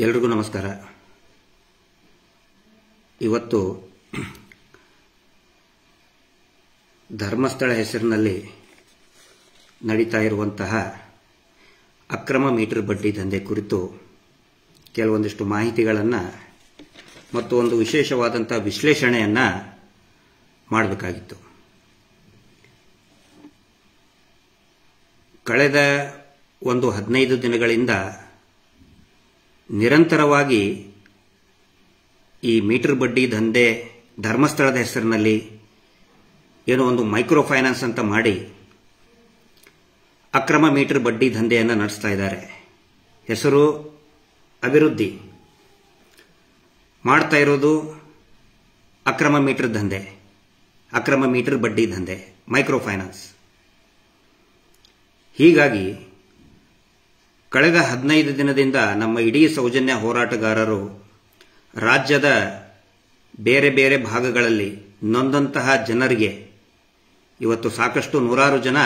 ಎಲ್ರಿಗೂ ನಮಸ್ಕಾರ. ಇವತ್ತು ಧರ್ಮಸ್ಥಳ ಹೆಸರಿನಲ್ಲಿ ನಡೀತಾ ಇರುವಂತಹ ಅಕ್ರಮ ಮೀಟರ್ ಬಡ್ಡಿ ದಂಧೆ ಕುರಿತು ಕೆಲವೊಂದಿಷ್ಟು ಮಾಹಿತಿಗಳನ್ನು ಮತ್ತು ಒಂದು ವಿಶೇಷವಾದಂತಹ ವಿಶ್ಲೇಷಣೆಯನ್ನು ಮಾಡಬೇಕಾಗಿತ್ತು. ಕಳೆದ ಒಂದು 15 ದಿನಗಳಿಂದ ನಿರಂತರವಾಗಿ ಈ ಮೀಟರ್ ಬಡ್ಡಿ ದಂಧೆ ಧರ್ಮಸ್ಥಳದ ಹೆಸರಿನಲ್ಲಿ ಏನೋ ಒಂದು ಮೈಕ್ರೋ ಫೈನಾನ್ಸ್ ಅಂತ ಮಾಡಿ ಅಕ್ರಮ ಮೀಟರ್ ಬಡ್ಡಿ ದಂಧೆಯನ್ನು ನಡೆಸ್ತಾ ಇದ್ದಾರೆ. ಹೆಸರು ಅಭಿವೃದ್ಧಿ, ಮಾಡ್ತಾ ಇರೋದು ಅಕ್ರಮ ಮೀಟರ್ ದಂಧೆ, ಅಕ್ರಮ ಮೀಟರ್ ಬಡ್ಡಿ ದಂಧೆ, ಮೈಕ್ರೋ ಫೈನಾನ್ಸ್. ಹೀಗಾಗಿ ಕಳೆದ 15 ದಿನದಿಂದ ನಮ್ಮ ಇಡೀ ಸೌಜನ್ಯ ಹೋರಾಟಗಾರರು ರಾಜ್ಯದ ಬೇರೆ ಬೇರೆ ಭಾಗಗಳಲ್ಲಿ ನೊಂದಂತಹ ಜನರಿಗೆ ಇವತ್ತು ಸಾಕಷ್ಟು ನೂರಾರು ಜನ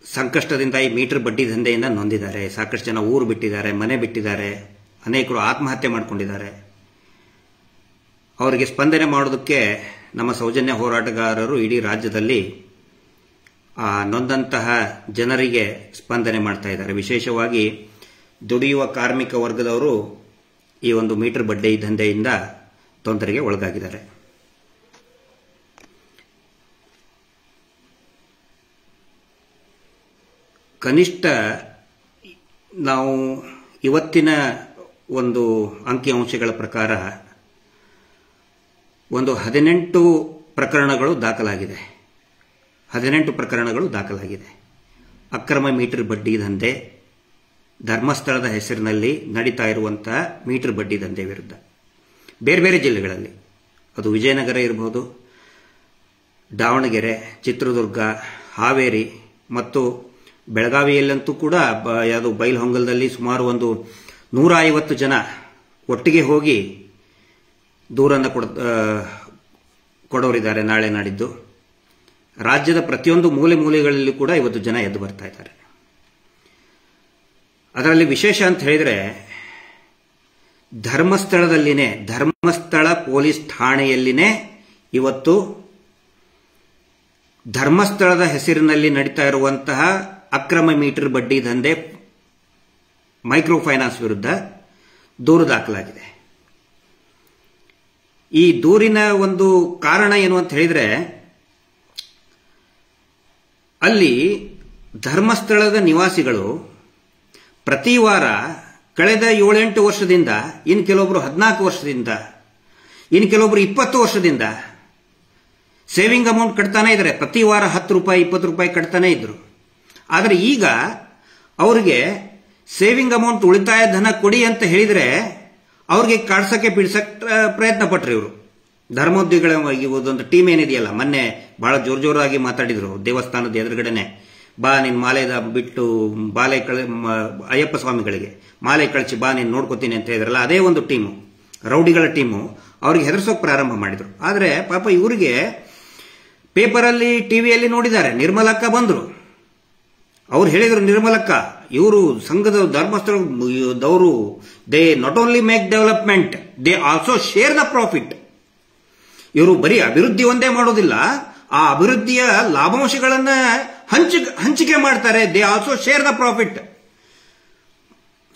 ಸಂಕಷ್ಟದಿಂದ ಈ ಮೀಟರ್ ಬಡ್ಡಿ ದಂಧೆಯಿಂದ ನೊಂದಿದ್ದಾರೆ. ಸಾಕಷ್ಟು ಜನ ಊರು ಬಿಟ್ಟಿದ್ದಾರೆ, ಮನೆ ಬಿಟ್ಟಿದ್ದಾರೆ, ಅನೇಕರು ಆತ್ಮಹತ್ಯೆ ಮಾಡಿಕೊಂಡಿದ್ದಾರೆ. ಅವರಿಗೆ ಸ್ಪಂದನೆ ಮಾಡೋದಕ್ಕೆ ನಮ್ಮ ಸೌಜನ್ಯ ಹೋರಾಟಗಾರರು ಇಡೀ ರಾಜ್ಯದಲ್ಲಿ ಆ ನೊಂದಂತಹ ಜನರಿಗೆ ಸ್ಪಂದನೆ ಮಾಡ್ತಾ ಇದ್ದಾರೆ. ವಿಶೇಷವಾಗಿ ದುಡಿಯುವ ಕಾರ್ಮಿಕ ವರ್ಗದವರು ಈ ಒಂದು ಮೀಟರ್ ಬಡ್ಡಿ ದಂಧೆಯಿಂದ ತೊಂದರೆಗೆ ಒಳಗಾಗಿದ್ದಾರೆ. ಕನಿಷ್ಠ ನಾವು ಇವತ್ತಿನ ಒಂದು ಅಂಕಿಅಂಶಗಳ ಪ್ರಕಾರ ಒಂದು 18 ಪ್ರಕರಣಗಳು ದಾಖಲಾಗಿದೆ. 18 ಪ್ರಕರಣಗಳು ದಾಖಲಾಗಿದೆ. ಅಕ್ರಮ ಮೀಟರ್ ಬಡ್ಡಿ ದಂಧೆ ಧರ್ಮಸ್ಥಳದ ಹೆಸರಿನಲ್ಲಿ ನಡೀತಾ ಇರುವಂತಹ ಮೀಟರ್ ಬಡ್ಡಿ ದಂಧೆ ವಿರುದ್ಧ ಬೇರೆ ಬೇರೆ ಜಿಲ್ಲೆಗಳಲ್ಲಿ, ಅದು ವಿಜಯನಗರ ಇರಬಹುದು, ದಾವಣಗೆರೆ, ಚಿತ್ರದುರ್ಗ, ಹಾವೇರಿ ಮತ್ತು ಬೆಳಗಾವಿಯಲ್ಲಂತೂ ಕೂಡ ಯಾವುದು ಬೈಲಹೊಂಗಲದಲ್ಲಿ ಸುಮಾರು ಒಂದು 150 ಜನ ಒಟ್ಟಿಗೆ ಹೋಗಿ ದೂರನ್ನು ಕೊಡೋರಿದ್ದಾರೆ. ನಾಳೆ ನಾಡಿದ್ದು ರಾಜ್ಯದ ಪ್ರತಿಯೊಂದು ಮೂಲೆ ಮೂಲೆಗಳಲ್ಲಿ ಕೂಡ ಇವತ್ತು ಜನ ಎದ್ದು ಬರ್ತಾ ಇದ್ದಾರೆ. ಅದರಲ್ಲಿ ವಿಶೇಷ ಅಂತ ಹೇಳಿದ್ರೆ ಧರ್ಮಸ್ಥಳದಲ್ಲಿನೇ, ಧರ್ಮಸ್ಥಳ ಪೊಲೀಸ್ ಠಾಣೆಯಲ್ಲಿನೇ ಇವತ್ತು ಧರ್ಮಸ್ಥಳದ ಹೆಸರಿನಲ್ಲಿ ನಡೀತಾ ಇರುವಂತಹ ಅಕ್ರಮ ಮೀಟರ್ ಬಡ್ಡಿ ದಂಧೆ ಮೈಕ್ರೋ ಫೈನಾನ್ಸ್ ವಿರುದ್ಧ ದೂರು ದಾಖಲಾಗಿದೆ. ಈ ದೂರಿನ ಒಂದು ಕಾರಣ ಏನು ಅಂತ ಹೇಳಿದ್ರೆ, ಅಲ್ಲಿ ಧರ್ಮಸ್ಥಳದ ನಿವಾಸಿಗಳು ಪ್ರತಿ ವಾರ ಕಳೆದ 7-8 ವರ್ಷದಿಂದ, ಇನ್ನು ಕೆಲವೊಬ್ರು 14 ವರ್ಷದಿಂದ, ಇನ್ನು ಕೆಲವೊಬ್ರು 20 ವರ್ಷದಿಂದ ಸೇವಿಂಗ್ ಅಮೌಂಟ್ ಕಟ್ತಾನೆ ಇದ್ದಾರೆ. ಪ್ರತಿ ವಾರ 10 ರೂಪಾಯಿ 20 ರೂಪಾಯಿ ಕಟ್ತಾನೆ ಇದ್ರು. ಆದರೆ ಈಗ ಅವರಿಗೆ ಸೇವಿಂಗ್ ಅಮೌಂಟ್ ಉಳಿತಾಯ ಧನ ಕೊಡಿ ಅಂತ ಹೇಳಿದ್ರೆ ಅವ್ರಿಗೆ ಕಾಡ್ಸಕ್ಕೆ ಬಿಡ್ಸಕ್ಕೆ ಪ್ರಯತ್ನ ಪಟ್ರು ಇವರು. ಧರ್ಮೋದ್ಯೋಗಿಗಳ ಒಂದು ಟೀಮ್ ಏನಿದೆಯಲ್ಲ, ಮೊನ್ನೆ ಬಹಳ ಜೋರಾಗಿ ಮಾತಾಡಿದ್ರು ದೇವಸ್ಥಾನದ ಎದುರುಗಡೆನೆ, ಬಾ ನಿನ್ ಮಾಲೆದ ಬಿಟ್ಟು ಅಯ್ಯಪ್ಪ ಸ್ವಾಮಿಗಳಿಗೆ ಮಾಲೆ ಕಳಿಸಿ ಬಾ ನೀನು ನೋಡ್ಕೋತೀನಿ ಅಂತ ಹೇಳಿದ್ರಲ್ಲ, ಅದೇ ಒಂದು ಟೀಮು, ರೌಡಿಗಳ ಟೀಮು ಅವ್ರಿಗೆ ಹೆದರ್ಸೋಕೆ ಪ್ರಾರಂಭ ಮಾಡಿದ್ರು. ಆದರೆ ಪಾಪ ಇವರಿಗೆ ಪೇಪರಲ್ಲಿ ಟಿವಿಯಲ್ಲಿ ನೋಡಿದ್ದಾರೆ. ನಿರ್ಮಲಕ್ಕ ಬಂದ್ರು, ಅವ್ರು ಹೇಳಿದ್ರು, ನಿರ್ಮಲಕ್ಕ ಇವರು ಸಂಘದ ಧರ್ಮಸ್ಥಳದವರು they not only make development, they also share the profit. ಇವರು ಬರೀ ಅಭಿವೃದ್ಧಿ ಒಂದೇ ಮಾಡೋದಿಲ್ಲ, ಆ ಅಭಿವೃದ್ಧಿಯ ಲಾಭಾಂಶಗಳನ್ನ ಹಂಚಿಕೆ ಮಾಡ್ತಾರೆ. They also share the profit.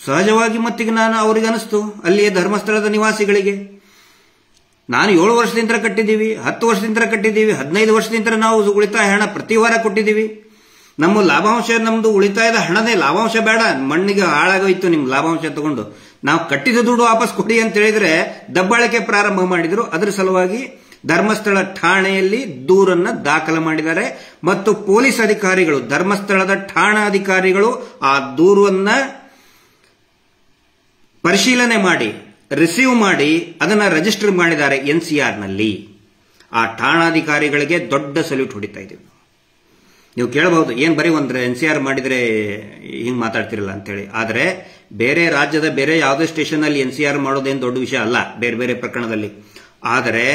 ಸಹಜವಾಗಿ ಮತ್ತಿಗೆ ನಾನು ಅವ್ರಿಗೆ ಅನಿಸ್ತು, ಅಲ್ಲಿಯೇ ಧರ್ಮಸ್ಥಳದ ನಿವಾಸಿಗಳಿಗೆ, ನಾನು 7 ವರ್ಷದಿಂದ ಕಟ್ಟಿದ್ದೀವಿ, 10 ವರ್ಷದಿಂದ ಕಟ್ಟಿದ್ದೀವಿ, 15 ವರ್ಷದಿಂದ ನಾವು ಉಳಿತಾಯ ಹಣ ಪ್ರತಿ ವಾರ ಕೊಟ್ಟಿದ್ದೀವಿ. ನಮ್ಮ ಲಾಭಾಂಶ, ನಮ್ದು ಉಳಿತಾಯದ ಹಣದೇ ಲಾಭಾಂಶ ಬೇಡ, ಮಣ್ಣಿಗೆ ಹಾಳಾಗೋಯ್ತು ನಿಮ್ ಲಾಭಾಂಶ ತಗೊಂಡು, ನಾವು ಕಟ್ಟಿದ ದುಡ್ಡು ವಾಪಸ್ ಕೊಡಿ ಅಂತ ಹೇಳಿದ್ರೆ ದಬ್ಬಾಳಿಕೆ ಪ್ರಾರಂಭ ಮಾಡಿದ್ರು. ಅದರ ಸಲುವಾಗಿ ಧರ್ಮಸ್ಥಳ ಠಾಣೆಯಲ್ಲಿ ದೂರನ್ನ ದಾಖಲು ಮಾಡಿದ್ದಾರೆ ಮತ್ತು ಪೊಲೀಸ್ ಅಧಿಕಾರಿಗಳು, ಧರ್ಮಸ್ಥಳದ ಠಾಣಾ ಅಧಿಕಾರಿಗಳು ಆ ದೂರನ್ನ ಪರಿಶೀಲನೆ ಮಾಡಿ, ರಿಸೀವ್ ಮಾಡಿ, ಅದನ್ನ ರಿಜಿಸ್ಟರ್ ಮಾಡಿದ್ದಾರೆ NCR ನಲ್ಲಿ. ಆ ಠಾಣಾಧಿಕಾರಿಗಳಿಗೆ ದೊಡ್ಡ ಸಲ್ಯೂಟ್ ಹೊಡಿತಾ ಇದ್ದೀವಿ. ನೀವು ಕೇಳಬಹುದು, ಏನ್ ಬರೀ ಒಂದು NCR ಮಾಡಿದ್ರೆ ಹಿಂಗ್ ಮಾತಾಡ್ತಿರಲ್ಲ ಅಂತೇಳಿ. ಆದರೆ ಬೇರೆ ರಾಜ್ಯದ ಬೇರೆ ಯಾವುದೇ ಸ್ಟೇಷನ್ ಅಲ್ಲಿ NCR ಮಾಡೋದೇನು ದೊಡ್ಡ ವಿಷಯ ಅಲ್ಲ, ಬೇರೆ ಬೇರೆ ಪ್ರಕರಣದಲ್ಲಿ. ಆದರೆ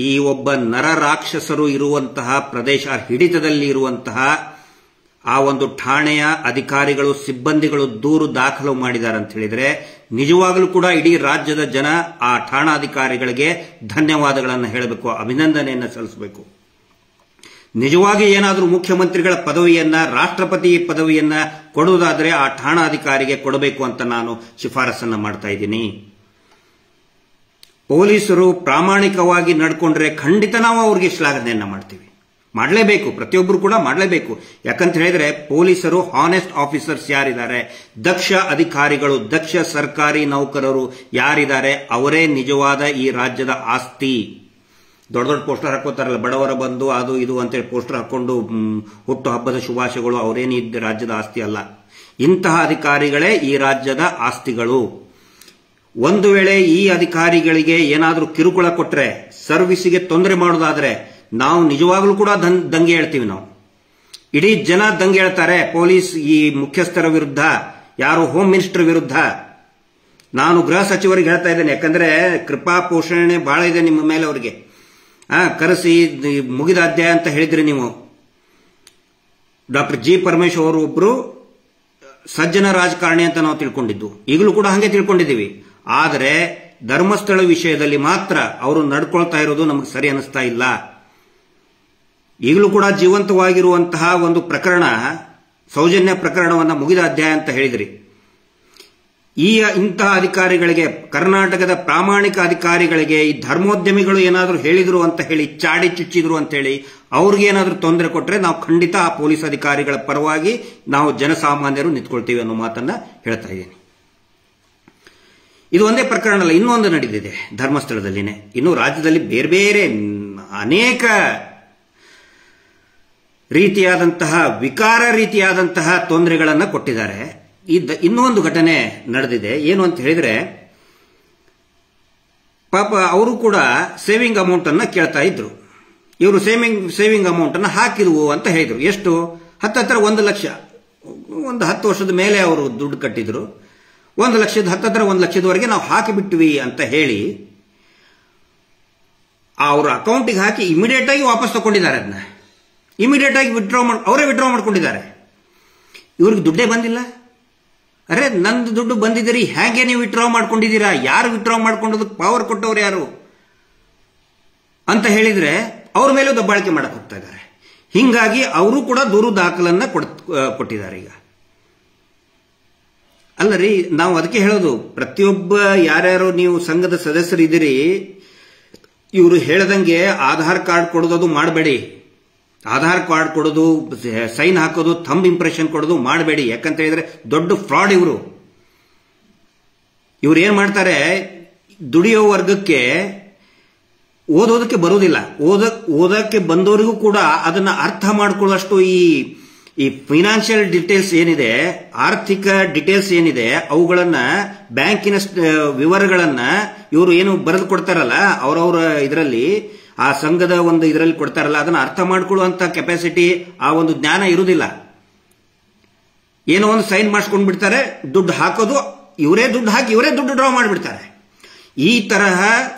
ಈ ಒಬ್ಬ ನರ ರಾಕ್ಷಸರು ಇರುವಂತಹ ಪ್ರದೇಶ, ಹಿಡಿತದಲ್ಲಿ ಇರುವಂತಹ ಆ ಒಂದು ಠಾಣೆಯ ಅಧಿಕಾರಿಗಳು ಸಿಬ್ಬಂದಿಗಳು ದೂರು ದಾಖಲು ಮಾಡಿದ್ದಾರೆ ಅಂತ ಹೇಳಿದ್ರೆ ನಿಜವಾಗಲೂ ಕೂಡ ಇಡೀ ರಾಜ್ಯದ ಜನ ಆ ಠಾಣಾಧಿಕಾರಿಗಳಿಗೆ ಧನ್ಯವಾದಗಳನ್ನು ಹೇಳಬೇಕು, ಅಭಿನಂದನೆಯನ್ನು ಸಲ್ಲಿಸಬೇಕು. ನಿಜವಾಗಿ ಏನಾದರೂ ಮುಖ್ಯಮಂತ್ರಿಗಳ ಪದವಿಯನ್ನ, ರಾಷ್ಟ್ರಪತಿ ಪದವಿಯನ್ನ ಕೊಡುವುದಾದರೆ ಆ ಠಾಣಾಧಿಕಾರಿಗೆ ಕೊಡಬೇಕು ಅಂತ ನಾನು ಶಿಫಾರಸನ್ನ ಮಾಡ್ತಾ ಇದ್ದೀನಿ. ಪೊಲೀಸರು ಪ್ರಾಮಾಣಿಕವಾಗಿ ನಡ್ಕೊಂಡ್ರೆ ಖಂಡಿತ ನಾವು ಅವ್ರಿಗೆ ಶ್ಲಾಘನೆಯನ್ನ ಮಾಡ್ತೀವಿ, ಮಾಡಲೇಬೇಕು, ಪ್ರತಿಯೊಬ್ಬರು ಕೂಡ ಮಾಡಲೇಬೇಕು. ಯಾಕಂತ ಹೇಳಿದ್ರೆ ಪೊಲೀಸರು ಹಾನೆಸ್ಟ್ ಆಫೀಸರ್ಸ್ ಯಾರಿದ್ದಾರೆ, ದಕ್ಷ ಅಧಿಕಾರಿಗಳು, ದಕ್ಷ ಸರ್ಕಾರಿ ನೌಕರರು ಯಾರಿದ್ದಾರೆ ಅವರೇ ನಿಜವಾದ ಈ ರಾಜ್ಯದ ಆಸ್ತಿ. ದೊಡ್ಡ ದೊಡ್ಡ ಪೋಸ್ಟರ್ ಹಾಕೋತಾರಲ್ಲ, ಬಡವರ ಬಂಧು ಅದು ಇದು ಅಂತೇಳಿ ಪೋಸ್ಟರ್ ಹಾಕೊಂಡು ಹುಟ್ಟು ಹಬ್ಬದ ಶುಭಾಶಯಗಳು, ಅವರೇನು ಈ ರಾಜ್ಯದ ಆಸ್ತಿ ಅಲ್ಲ. ಇಂತಹ ಅಧಿಕಾರಿಗಳೇ ಈ ರಾಜ್ಯದ ಆಸ್ತಿಗಳು. ಒಂದು ವೇಳೆ ಈ ಅಧಿಕಾರಿಗಳಿಗೆ ಏನಾದರೂ ಕಿರುಕುಳ ಕೊಟ್ರೆ, ಸರ್ವಿಸಿಗೆ ತೊಂದರೆ ಮಾಡೋದಾದ್ರೆ ನಾವು ನಿಜವಾಗ್ಲೂ ಕೂಡ ದಂಗೆ ಹೇಳ್ತೀವಿ. ನಾವು ಇಡೀ ಜನ ದಂಗೆ ಹೇಳ್ತಾರೆ ಪೊಲೀಸ್ ಈ ಮುಖ್ಯಸ್ಥರ ವಿರುದ್ಧ, ಯಾರು ಹೋಮ್ ಮಿನಿಸ್ಟರ್ ವಿರುದ್ಧ. ನಾನು ಗೃಹ ಸಚಿವರಿಗೆ ಹೇಳ್ತಾ ಇದ್ದೇನೆ, ಯಾಕಂದ್ರೆ ಕೃಪಾ ಪೋಷಣೆ ಬಹಳ ಇದೆ ನಿಮ್ಮ ಮೇಲೆ. ಅವರಿಗೆ ಕರೆಸಿ ಮುಗಿದ ಅಧ್ಯಾಯ ಅಂತ ಹೇಳಿದ್ರಿ ನೀವು. ಡಾಕ್ಟರ್ ಜಿ ಪರಮೇಶ್ವರ್ ಅವರು ಒಬ್ರು ಸಜ್ಜನ ರಾಜಕಾರಣಿ ಅಂತ ನಾವು ತಿಳ್ಕೊಂಡಿದ್ದು, ಈಗಲೂ ಕೂಡ ಹಾಗೆ ತಿಳ್ಕೊಂಡಿದ್ದೀವಿ. ಆದರೆ ಧರ್ಮಸ್ಥಳ ವಿಷಯದಲ್ಲಿ ಮಾತ್ರ ಅವರು ನಡ್ಕೊಳ್ತಾ ಇರೋದು ನಮಗೆ ಸರಿ ಅನಿಸ್ತಾ ಇಲ್ಲ. ಈಗಲೂ ಕೂಡ ಜೀವಂತವಾಗಿರುವಂತಹ ಒಂದು ಪ್ರಕರಣ, ಸೌಜನ್ಯ ಪ್ರಕರಣವನ್ನ ಮುಗಿದ ಅಧ್ಯಾಯ ಅಂತ ಹೇಳಿದ್ರಿ. ಇಂತಹ ಅಧಿಕಾರಿಗಳಿಗೆ, ಕರ್ನಾಟಕದ ಪ್ರಾಮಾಣಿಕ ಅಧಿಕಾರಿಗಳಿಗೆ ಈ ಧರ್ಮೋದ್ಯಮಿಗಳು ಏನಾದರೂ ಹೇಳಿದ್ರು ಅಂತ ಹೇಳಿ, ಚಾಡಿ ಚುಚ್ಚಿದ್ರು ಅಂತ ಹೇಳಿ ಅವ್ರಿಗೆ ಏನಾದರೂ ತೊಂದರೆ ಕೊಟ್ಟರೆ ನಾವು ಖಂಡಿತ ಆ ಪೊಲೀಸ್ ಅಧಿಕಾರಿಗಳ ಪರವಾಗಿ ನಾವು ಜನಸಾಮಾನ್ಯರು ನಿಂತ್ಕೊಳ್ತೀವಿ ಅನ್ನೋ ಮಾತನ್ನ ಹೇಳ್ತಾ ಇದ್ದೀನಿ. ಇದು ಒಂದೇ ಪ್ರಕರಣ ಅಲ್ಲ, ಇನ್ನೊಂದು ನಡೆದಿದೆ ಧರ್ಮಸ್ಥಳದಲ್ಲಿನೇ. ಇನ್ನು ರಾಜ್ಯದಲ್ಲಿ ಬೇರೆ ಬೇರೆ ಅನೇಕ ರೀತಿಯಾದಂತಹ ವಿಕಾರ ರೀತಿಯಾದಂತಹ ತೊಂದರೆಗಳನ್ನು ಕೊಟ್ಟಿದ್ದಾರೆ. ಇನ್ನೊಂದು ಘಟನೆ ನಡೆದಿದೆ. ಏನು ಅಂತ ಹೇಳಿದ್ರೆ, ಪಾಪ ಅವರು ಕೂಡ ಸೇವಿಂಗ್ ಅಮೌಂಟ್ ಅನ್ನ ಕೇಳ್ತಾ ಇದ್ರು. ಇವರು ಸೇವಿಂಗ್ ಅಮೌಂಟ್ ಅನ್ನ ಹಾಕಿದ್ವು ಅಂತ ಹೇಳಿದ್ರು. ಎಷ್ಟು? ಹತ್ತಿರ 1 ಲಕ್ಷ, ಒಂದು 10 ವರ್ಷದ ಮೇಲೆ ಅವರು ದುಡ್ಡು ಕಟ್ಟಿದ್ರು. 1 ಲಕ್ಷದ ಹತ್ತಿರ 1 ಲಕ್ಷದವರೆಗೆ ನಾವು ಹಾಕಿಬಿಟ್ವಿ ಅಂತ ಹೇಳಿ ಅವ್ರ ಅಕೌಂಟಿಗೆ ಹಾಕಿ ಇಮಿಡಿಯೇಟ್ ಆಗಿ ವಾಪಸ್ ತಗೊಂಡಿದ್ದಾರೆ. ಅದನ್ನ ಇಮಿಡಿಯೇಟ್ ಆಗಿ ಅವರೇ ವಿಡ್ರಾ ಮಾಡ್ಕೊಂಡಿದ್ದಾರೆ. ಇವ್ರಿಗೆ ದುಡ್ಡೇ ಬಂದಿಲ್ಲ. ಅರೆ, ನಂದು ದುಡ್ಡು ಬಂದಿದ್ದೀರಿ, ಹೇಗೆ ನೀವು ವಿಡ್ರಾ ಮಾಡ್ಕೊಂಡಿದ್ದೀರಾ? ಯಾರು ವಿಡ್ರಾ ಮಾಡ್ಕೊಂಡೋದಕ್ಕೆ ಪವರ್ ಕೊಟ್ಟವ್ರು ಯಾರು ಅಂತ ಹೇಳಿದ್ರೆ ಅವ್ರ ಮೇಲೂ ದಬ್ಬಾಳಿಕೆ ಮಾಡಕ್ ಹೋಗ್ತಾ ಇದ್ದಾರೆ. ಹಿಂಗಾಗಿ ಅವರು ಕೂಡ ದೂರು ದಾಖಲನ್ನ ಕೊಟ್ಟಿದ್ದಾರೆ. ಈಗ ಅಲ್ಲರಿ, ನಾವು ಅದಕ್ಕೆ ಹೇಳೋದು, ಪ್ರತಿಯೊಬ್ಬ ಯಾರ್ಯಾರು ನೀವು ಸಂಘದ ಸದಸ್ಯರಿದ್ದೀರಿ, ಇವರು ಹೇಳದಂಗೆ ಆಧಾರ್ ಕಾರ್ಡ್ ಕೊಡೋದು ಮಾಡಬೇಡಿ. ಆಧಾರ್ ಕಾರ್ಡ್ ಕೊಡೋದು, ಸೈನ್ ಹಾಕೋದು, ಥಂಬ್ ಇಂಪ್ರೆಷನ್ ಕೊಡೋದು ಮಾಡಬೇಡಿ. ಯಾಕಂತ ಹೇಳಿದ್ರೆ ದೊಡ್ಡ ಫ್ರಾಡ್ ಇವರು. ಏನ್ ಮಾಡ್ತಾರೆ, ದುಡಿಯೋ ವರ್ಗಕ್ಕೆ ಓದೋದಕ್ಕೆ ಬರುವುದಿಲ್ಲ, ಓದಕ್ಕೆ ಬಂದವರಿಗೂ ಕೂಡ ಅದನ್ನ ಅರ್ಥ ಮಾಡ್ಕೊಳ್ಳೋಷ್ಟು ಈ ಫೈನಾನ್ಷಿಯಲ್ ಡೀಟೇಲ್ಸ್ ಏನಿದೆ, ಆರ್ಥಿಕ ಡೀಟೇಲ್ಸ್ ಏನಿದೆ, ಅವುಗಳನ್ನ, ಬ್ಯಾಂಕಿನ ವಿವರಗಳನ್ನ ಇವರು ಏನು ಬರೆದು ಕೊಡ್ತಾರಲ್ಲ ಅವರವರ ಇದರಲ್ಲಿ, ಆ ಸಂಘದ ಒಂದು ಇದರಲ್ಲಿ ಕೊಡ್ತಾರಲ್ಲ, ಅದನ್ನ ಅರ್ಥ ಮಾಡ್ಕೊಳ್ಳುವಂತ ಕೆಪಾಸಿಟಿ, ಆ ಒಂದು ಜ್ಞಾನ ಇರುವುದಿಲ್ಲ. ಏನೋ ಒಂದು ಸೈನ್ ಮಾಡಿಸ್ಕೊಂಡು ಬಿಡ್ತಾರೆ, ದುಡ್ಡು ಹಾಕೋದು ಇವರೇ, ದುಡ್ಡು ಹಾಕಿ ಇವರೇ ದುಡ್ಡು ಡ್ರಾ ಮಾಡಿಬಿಡ್ತಾರೆ. ಈ ತರಹ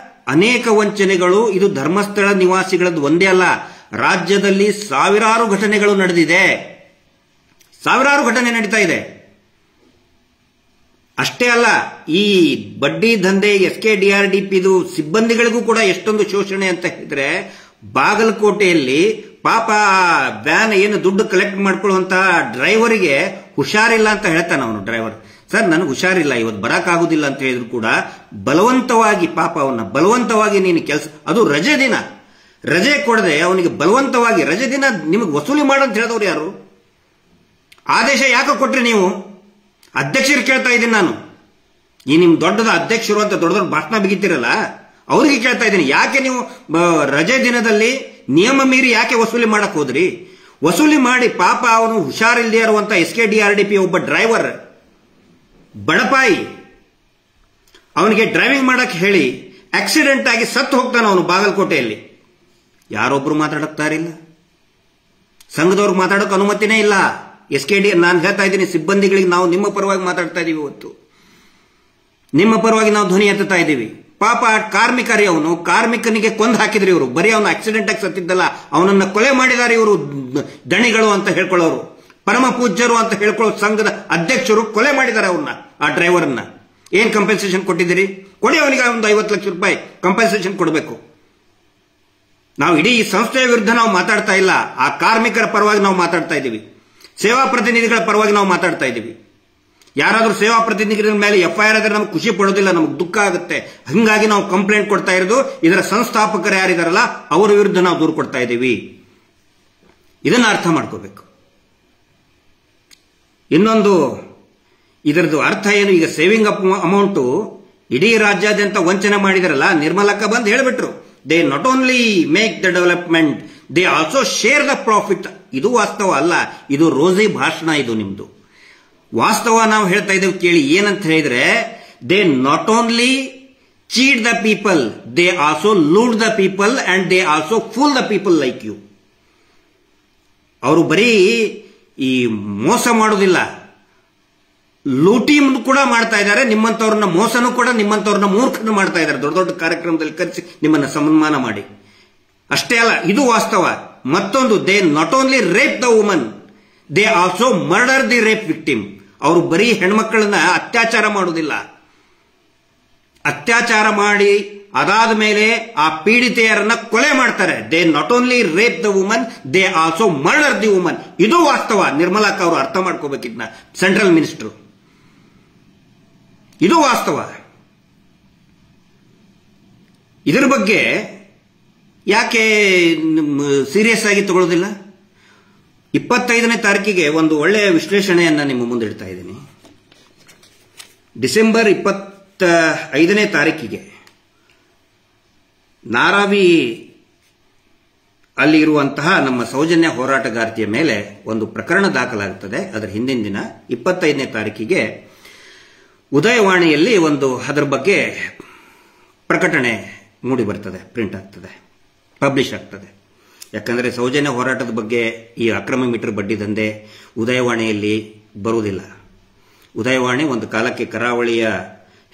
ಅನೇಕ ವಂಚನೆಗಳು ಇದು ಧರ್ಮಸ್ಥಳ ನಿವಾಸಿಗಳದ್ದು ಒಂದೇ ಅಲ್ಲ, ರಾಜ್ಯದಲ್ಲಿ ಸಾವಿರಾರು ಘಟನೆಗಳು ನಡೆದಿದೆ, ಸಾವಿರಾರು ಘಟನೆ ನಡೀತಾ ಇದೆ. ಅಷ್ಟೇ ಅಲ್ಲ, ಈ ಬಡ್ಡಿ ದಂಧೆ, SKDRDPದು ಸಿಬ್ಬಂದಿಗಳಿಗೂ ಕೂಡ ಎಷ್ಟೊಂದು ಶೋಷಣೆ ಅಂತ ಹೇಳಿದ್ರೆ, ಬಾಗಲಕೋಟೆಯಲ್ಲಿ ಪಾಪ ವ್ಯಾನ್ ಏನು ದುಡ್ಡು ಕಲೆಕ್ಟ್ ಮಾಡ್ಕೊಳ್ಳುವಂತ ಡ್ರೈವರಿಗೆ ಹುಷಾರಿಲ್ಲ ಅಂತ ಹೇಳ್ತಾನೆ ಅವನು. ಡ್ರೈವರ್, ಸರ್ ನನಗೆ ಹುಷಾರಿಲ್ಲ, ಇವತ್ತು ಬರಕ್ಕಾಗುದಿಲ್ಲ ಅಂತ ಹೇಳಿದ್ರು ಕೂಡ ಬಲವಂತವಾಗಿ, ಪಾಪ ಅವನ್ನ ಬಲವಂತವಾಗಿ ನೀನು ಕೆಲಸ, ಅದು ರಜೆ ದಿನ, ರಜೆ ಕೊಡದೆ ಅವನಿಗೆ ಬಲವಂತವಾಗಿ ರಜೆ ದಿನ ನಿಮಗೆ ವಸೂಲಿ ಮಾಡಂತ ಹೇಳಿದವ್ರು ಯಾರು? ಆದೇಶ ಯಾಕೆ ಕೊಟ್ರಿ ನೀವು? ಅಧ್ಯಕ್ಷರು ಕೇಳ್ತಾ ಇದ್ದೀನಿ ನಾನು. ಈ ನಿಮ್ ದೊಡ್ಡದ ಅಧ್ಯಕ್ಷರು ಅಂತ ದೊಡ್ಡ ದೊಡ್ಡ ಭಾಷಣ ಬಿಗಿತೀರಲ್ಲ, ಅವರಿಗೆ ಕೇಳ್ತಾ ಇದ್ದೀನಿ, ಯಾಕೆ ನೀವು ರಜೆ ದಿನದಲ್ಲಿ ನಿಯಮ ಮೀರಿ ಯಾಕೆ ವಸೂಲಿ ಮಾಡಕ್ ಹೋದ್ರಿ? ವಸೂಲಿ ಮಾಡಿ ಪಾಪ ಅವನು ಹುಷಾರಿಲ್ಲದೆ ಇರುವಂತ SKDRDP ಒಬ್ಬ ಡ್ರೈವರ್ ಬಡಪಾಯಿ, ಅವನಿಗೆ ಡ್ರೈವಿಂಗ್ ಮಾಡಕ್ ಹೇಳಿ ಆಕ್ಸಿಡೆಂಟ್ ಆಗಿ ಸತ್ತು ಹೋಗ್ತಾನೆ ಅವನು ಬಾಗಲಕೋಟೆಯಲ್ಲಿ. ಯಾರೊಬ್ರು ಮಾತಾಡುತ್ತಾರಿಲ್ಲ, ಸಂಘದವ್ರಿಗೆ ಮಾತಾಡೋಕೆ ಅನುಮತಿನೇ ಇಲ್ಲ. ನಾನು ಹೇಳ್ತಾ ಇದ್ದೀನಿ ಸಿಬ್ಬಂದಿಗಳಿಗೆ, ನಾವು ನಿಮ್ಮ ಪರವಾಗಿ ಮಾತಾಡ್ತಾ ಇದೀವಿ, ಇವತ್ತು ನಿಮ್ಮ ಪರವಾಗಿ ನಾವು ಧ್ವನಿ ಎತ್ತುತ್ತಾ ಇದ್ದೀವಿ. ಪಾಪ ಕಾರ್ಮಿಕರಿ, ಅವನು ಕಾರ್ಮಿಕನಿಗೆ ಕೊಂದು ಹಾಕಿದ್ರಿ ಇವರು, ಬರೀ ಅವನು ಆಕ್ಸಿಡೆಂಟ್ ಆಗಿ ಸತ್ತಿದ್ದಲ್ಲ, ಅವನನ್ನ ಕೊಲೆ ಮಾಡಿದ್ದಾರೆ ಇವರು ದಣಿಗಳು ಅಂತ ಹೇಳ್ಕೊಳ್ಳೋರು. ಪರಮ ಪೂಜ್ಯರು ಅಂತ ಹೇಳ್ಕೊಳ್ಳೋ ಸಂಘದ ಅಧ್ಯಕ್ಷರು ಕೊಲೆ ಮಾಡಿದ್ದಾರೆ ಅವನ್ನ, ಆ ಡ್ರೈವರ್ನ. ಏನ್ ಕಂಪೆನ್ಸೇಷನ್ ಕೊಟ್ಟಿದ್ದೀರಿ? ಕೊಡಿ, ಅವನಿಗೆ ಒಂದು 50 ಲಕ್ಷ ರೂಪಾಯಿ ಕಂಪೆನ್ಸೇಷನ್ ಕೊಡಬೇಕು. ನಾವು ಇಡೀ ಈ ಸಂಸ್ಥೆಯ ವಿರುದ್ಧ ನಾವು ಮಾತಾಡ್ತಾ ಇಲ್ಲ, ಆ ಕಾರ್ಮಿಕರ ಪರವಾಗಿ ನಾವು ಮಾತಾಡ್ತಾ ಇದ್ದೀವಿ, ಸೇವಾ ಪ್ರತಿನಿಧಿಗಳ ಪರವಾಗಿ ನಾವು ಮಾತಾಡ್ತಾ ಇದ್ದೀವಿ. ಯಾರಾದ್ರೂ ಸೇವಾ ಪ್ರತಿನಿಧಿಗಳ ಮೇಲೆ FIR ಆದ್ರೆ ನಮ್ಗೆ ಖುಷಿ ಪಡೋದಿಲ್ಲ, ನಮ್ಗೆ ದುಃಖ ಆಗುತ್ತೆ. ಹಂಗಾಗಿ ನಾವು ಕಂಪ್ಲೇಂಟ್ ಕೊಡ್ತಾ ಇರೋದು. ಇದರ ಸಂಸ್ಥಾಪಕರು ಯಾರಿದಾರಲ್ಲ ಅವರ ವಿರುದ್ಧ ನಾವು ದೂರು ಕೊಡ್ತಾ ಇದ್ದೀವಿ. ಇದನ್ನ ಅರ್ಥ ಮಾಡ್ಕೋಬೇಕು. ಇನ್ನೊಂದು ಇದರದ್ದು ಅರ್ಥ ಏನು? ಈಗ ಸೇವಿಂಗ್ ಅಮೌಂಟ್ ಇಡೀ ರಾಜ್ಯಾದ್ಯಂತ ವಂಚನೆ ಮಾಡಿದಾರಲ್ಲ, ನಿರ್ಮಲಕ್ಕ ಬಂದು ಹೇಳ್ಬಿಟ್ರು, they not only make the development, they also share the profit. ಇದು ವಾಸ್ತವ ಅಲ್ಲ, ಇದು ರೋಸಿ ಭಾಷಣ. ಇದು ನಿಮ್ದು ವಾಸ್ತವ. ನಾವು ಹೇಳ್ತಾ ಇದ್ದೇವೆ ಕೇಳಿ. ಏನಂತ ಹೇಳಿದ್ರೆ, they not only cheat the people, they also loot the people and they also fool the people like you. ಅವರು ಬರೀ ಈ ಮೋಸ ಮಾಡೋದಿಲ್ಲ, ಲೂಟಿ ಕೂಡ ಮಾಡ್ತಾ ಇದ್ದಾರೆ. ನಿಮ್ಮಂತವ್ರನ್ನ ಮೋಸನೂ ಕೂಡ, ನಿಮ್ಮಂತವ್ರನ್ನ ಮೂರ್ಖನು ಮಾಡ್ತಾ ಇದ್ದಾರೆ. ದೊಡ್ಡ ದೊಡ್ಡ ಕಾರ್ಯಕ್ರಮದಲ್ಲಿ ಕರೆಸಿ ನಿಮ್ಮನ್ನ ಸನ್ಮಾನ ಮಾಡಿ. ಅಷ್ಟೇ ಅಲ್ಲ, ಇದು ವಾಸ್ತವ. ಮತ್ತೊಂದು, they not only rape the woman, they also murder the rape victim. ಅವರು ಬರೀ ಹೆಣ್ಮಕ್ಕಳನ್ನ ಅತ್ಯಾಚಾರ ಮಾಡೋದಿಲ್ಲ, ಅತ್ಯಾಚಾರ ಮಾಡಿ ಅದಾದ ಮೇಲೆ ಆ ಪೀಡಿತೆಯರನ್ನ ಕೊಲೆ ಮಾಡ್ತಾರೆ. They not only rape the woman, they also murder the woman. ಇದು ವಾಸ್ತವ. ನಿರ್ಮಲಾಕ್ ಅವರು ಅರ್ಥ ಮಾಡ್ಕೋಬೇಕಿದ್ನ, ಸೆಂಟ್ರಲ್ ಮಿನಿಸ್ಟರ್. ಇದು ವಾಸ್ತವ. ಇದರ ಬಗ್ಗೆ ಯಾಕೆ ಸೀರಿಯಸ್ ಆಗಿ ತಗೊಳ್ಳೋದಿಲ್ಲ? 25ನೇ ತಾರೀಕಿಗೆ ಒಂದು ಒಳ್ಳೆಯ ವಿಶ್ಲೇಷಣೆಯನ್ನ ನಿಮ್ಮ ಮುಂದೆ ಇಡ್ತಾ ಇದ್ದೀನಿ. ಡಿಸೆಂಬರ್ 25ನೇ ತಾರೀಕಿಗೆ ನಾರಾವಿ ಅಲ್ಲಿ ಇರುವಂತಹ ನಮ್ಮ ಸೌಜನ್ಯ ಹೋರಾಟಗಾರ್ತಿಯ ಮೇಲೆ ಒಂದು ಪ್ರಕರಣ ದಾಖಲಾಗುತ್ತದೆ. ಅದರ ಹಿಂದಿನ ದಿನ 25ನೇ ತಾರೀಕಿಗೆ ಉದಯವಾಣಿಯಲ್ಲಿ ಅದರ ಬಗ್ಗೆ ಪ್ರಕಟಣೆ ಮೂಡಿ ಬರ್ತದೆ, ಪ್ರಿಂಟ್ ಆಗ್ತದೆ, ಪಬ್ಲಿಷ್ ಆಗ್ತದೆ. ಯಾಕಂದ್ರೆ ಸೌಜನ್ಯ ಹೋರಾಟದ ಬಗ್ಗೆ ಈ ಅಕ್ರಮ ಮೀಟರ್ ಬಡ್ಡಿ ದಂಧೆ ಉದಯವಾಣಿಯಲ್ಲಿ ಬರುವುದಿಲ್ಲ. ಉದಯವಾಣಿ ಒಂದು ಕಾಲಕ್ಕೆ ಕರಾವಳಿಯ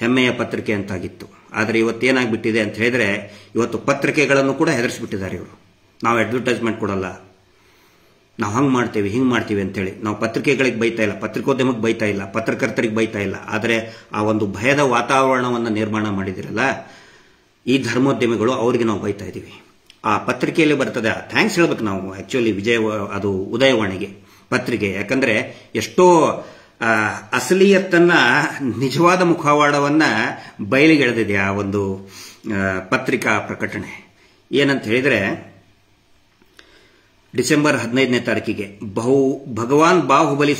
ಹೆಮ್ಮೆಯ ಪತ್ರಿಕೆ ಅಂತಾಗಿತ್ತು. ಆದರೆ ಇವತ್ತೇನಾಗ್ಬಿಟ್ಟಿದೆ ಅಂತ ಹೇಳಿದ್ರೆ, ಇವತ್ತು ಪತ್ರಿಕೆಗಳನ್ನು ಕೂಡ ಹೆದರಿಸಿಬಿಟ್ಟಿದ್ದಾರೆ ಇವರು. ನಾವು ಅಡ್ವರ್ಟೈಸ್ಮೆಂಟ್ ಕೊಡಲ್ಲ, ನಾವು ಹಂಗೆ ಮಾಡ್ತೀವಿ ಹಿಂಗೆ ಮಾಡ್ತೀವಿ ಅಂತೇಳಿ. ನಾವು ಪತ್ರಿಕೆಗಳಿಗೆ ಬೈತಾ ಇಲ್ಲ, ಪತ್ರಿಕೋದ್ಯಮಕ್ಕೆ ಬೈತಾ ಇಲ್ಲ, ಪತ್ರಕರ್ತರಿಗೆ ಬೈತಾ ಇಲ್ಲ. ಆದರೆ ಆ ಒಂದು ಭಯದ ವಾತಾವರಣವನ್ನು ನಿರ್ಮಾಣ ಮಾಡಿದಿರಲ್ಲ ಈ ಧರ್ಮೋದ್ಯಮಿಗಳು, ಅವರಿಗೆ ನಾವು ಬೈತಾ ಇದ್ದೀವಿ. ಆ ಪತ್ರಿಕೆಯಲ್ಲಿ ಬರ್ತದೆ, ಥ್ಯಾಂಕ್ಸ್ ಹೇಳ್ಬೇಕು ನಾವು ಆಕ್ಚುಲಿ ಅದು ಉದಯವಾಣಿಗೆ ಪತ್ರಿಕೆ. ಯಾಕಂದ್ರೆ ಎಷ್ಟೋ ಅಸಲಿಯತ್ತನ್ನ, ನಿಜವಾದ ಮುಖವಾಡವನ್ನ ಬಯಲಿಗೆಳೆದಿದೆ ಆ ಒಂದು ಪತ್ರಿಕಾ ಪ್ರಕಟಣೆ. ಏನಂತ ಹೇಳಿದ್ರೆ, ಡಿಸೆಂಬರ್ 15ನೇ ತಾರೀಕಿಗೆ ಭಗವಾನ್ ಬಾಹುಬಲಿ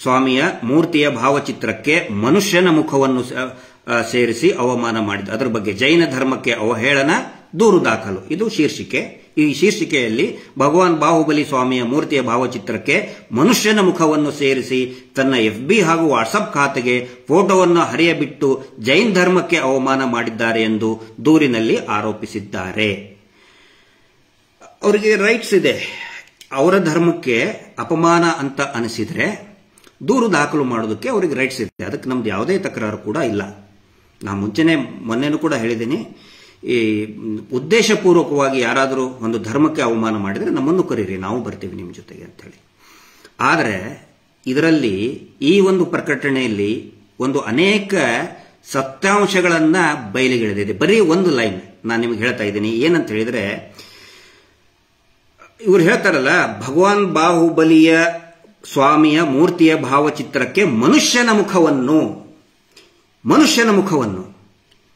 ಸ್ವಾಮಿಯ ಮೂರ್ತಿಯ ಭಾವಚಿತ್ರಕ್ಕೆ ಮನುಷ್ಯನ ಮುಖವನ್ನು ಸೇರಿಸಿ ಅವಮಾನ ಮಾಡಿದ ಅದರ ಬಗ್ಗೆ ಜೈನ ಧರ್ಮಕ್ಕೆ ಅವಹೇಳನ, ದೂರು ದಾಖಲು. ಇದು ಶೀರ್ಷಿಕೆ. ಈ ಶೀರ್ಷಿಕೆಯಲ್ಲಿ ಭಗವಾನ್ ಬಾಹುಬಲಿ ಸ್ವಾಮಿಯ ಮೂರ್ತಿಯ ಭಾವಚಿತ್ರಕ್ಕೆ ಮನುಷ್ಯನ ಮುಖವನ್ನು ಸೇರಿಸಿ ತನ್ನ FB ಹಾಗೂ ವಾಟ್ಸಪ್ ಖಾತೆಗೆ ಫೋಟೋವನ್ನು ಹರಿಯಬಿಟ್ಟು ಜೈನ್ ಧರ್ಮಕ್ಕೆ ಅವಮಾನ ಮಾಡಿದ್ದಾರೆ ಎಂದು ದೂರಿನಲ್ಲಿ ಆರೋಪಿಸಿದ್ದಾರೆ. ಅವರಿಗೆ ರೈಟ್ಸ್ ಇದೆ. ಅವರ ಧರ್ಮಕ್ಕೆ ಅಪಮಾನ ಅಂತ ಅನಿಸಿದ್ರೆ ದೂರು ದಾಖಲು ಮಾಡೋದಕ್ಕೆ ಅವರಿಗೆ ರೈಟ್ಸ್ ಇದೆ. ಅದಕ್ಕೆ ನಮ್ದು ಯಾವುದೇ ತಕರಾರು ಕೂಡ ಇಲ್ಲ. ನಾನು ಮೊನ್ನೆನೂ ಕೂಡ ಹೇಳಿದ್ದೀನಿ, ಈ ಉದ್ದೇಶಪೂರ್ವಕವಾಗಿ ಯಾರಾದರೂ ಒಂದು ಧರ್ಮಕ್ಕೆ ಅವಮಾನ ಮಾಡಿದರೆ ನಮ್ಮನ್ನು ಕರೀರಿ, ನಾವು ಬರ್ತೀವಿ ನಿಮ್ಮ ಜೊತೆಗೆ ಅಂತ ಹೇಳಿ. ಆದರೆ ಇದರಲ್ಲಿ ಈ ಒಂದು ಪ್ರಕಟಣೆಯಲ್ಲಿ ಒಂದು ಅನೇಕ ಸತ್ಯಾಂಶಗಳನ್ನ ಬಯಲಿಗೆಳೆದಿದೆ. ಬರೀ ಒಂದು ಲೈನ್ ನಾನು ನಿಮಗೆ ಹೇಳ್ತಾ ಇದ್ದೀನಿ. ಏನಂತ ಹೇಳಿದ್ರೆ, ಇವರು ಹೇಳ್ತಾರಲ್ಲ, ಭಗವಾನ್ ಬಾಹುಬಲಿಯ ಸ್ವಾಮಿಯ ಮೂರ್ತಿಯ ಭಾವಚಿತ್ರಕ್ಕೆ ಮನುಷ್ಯನ ಮುಖವನ್ನು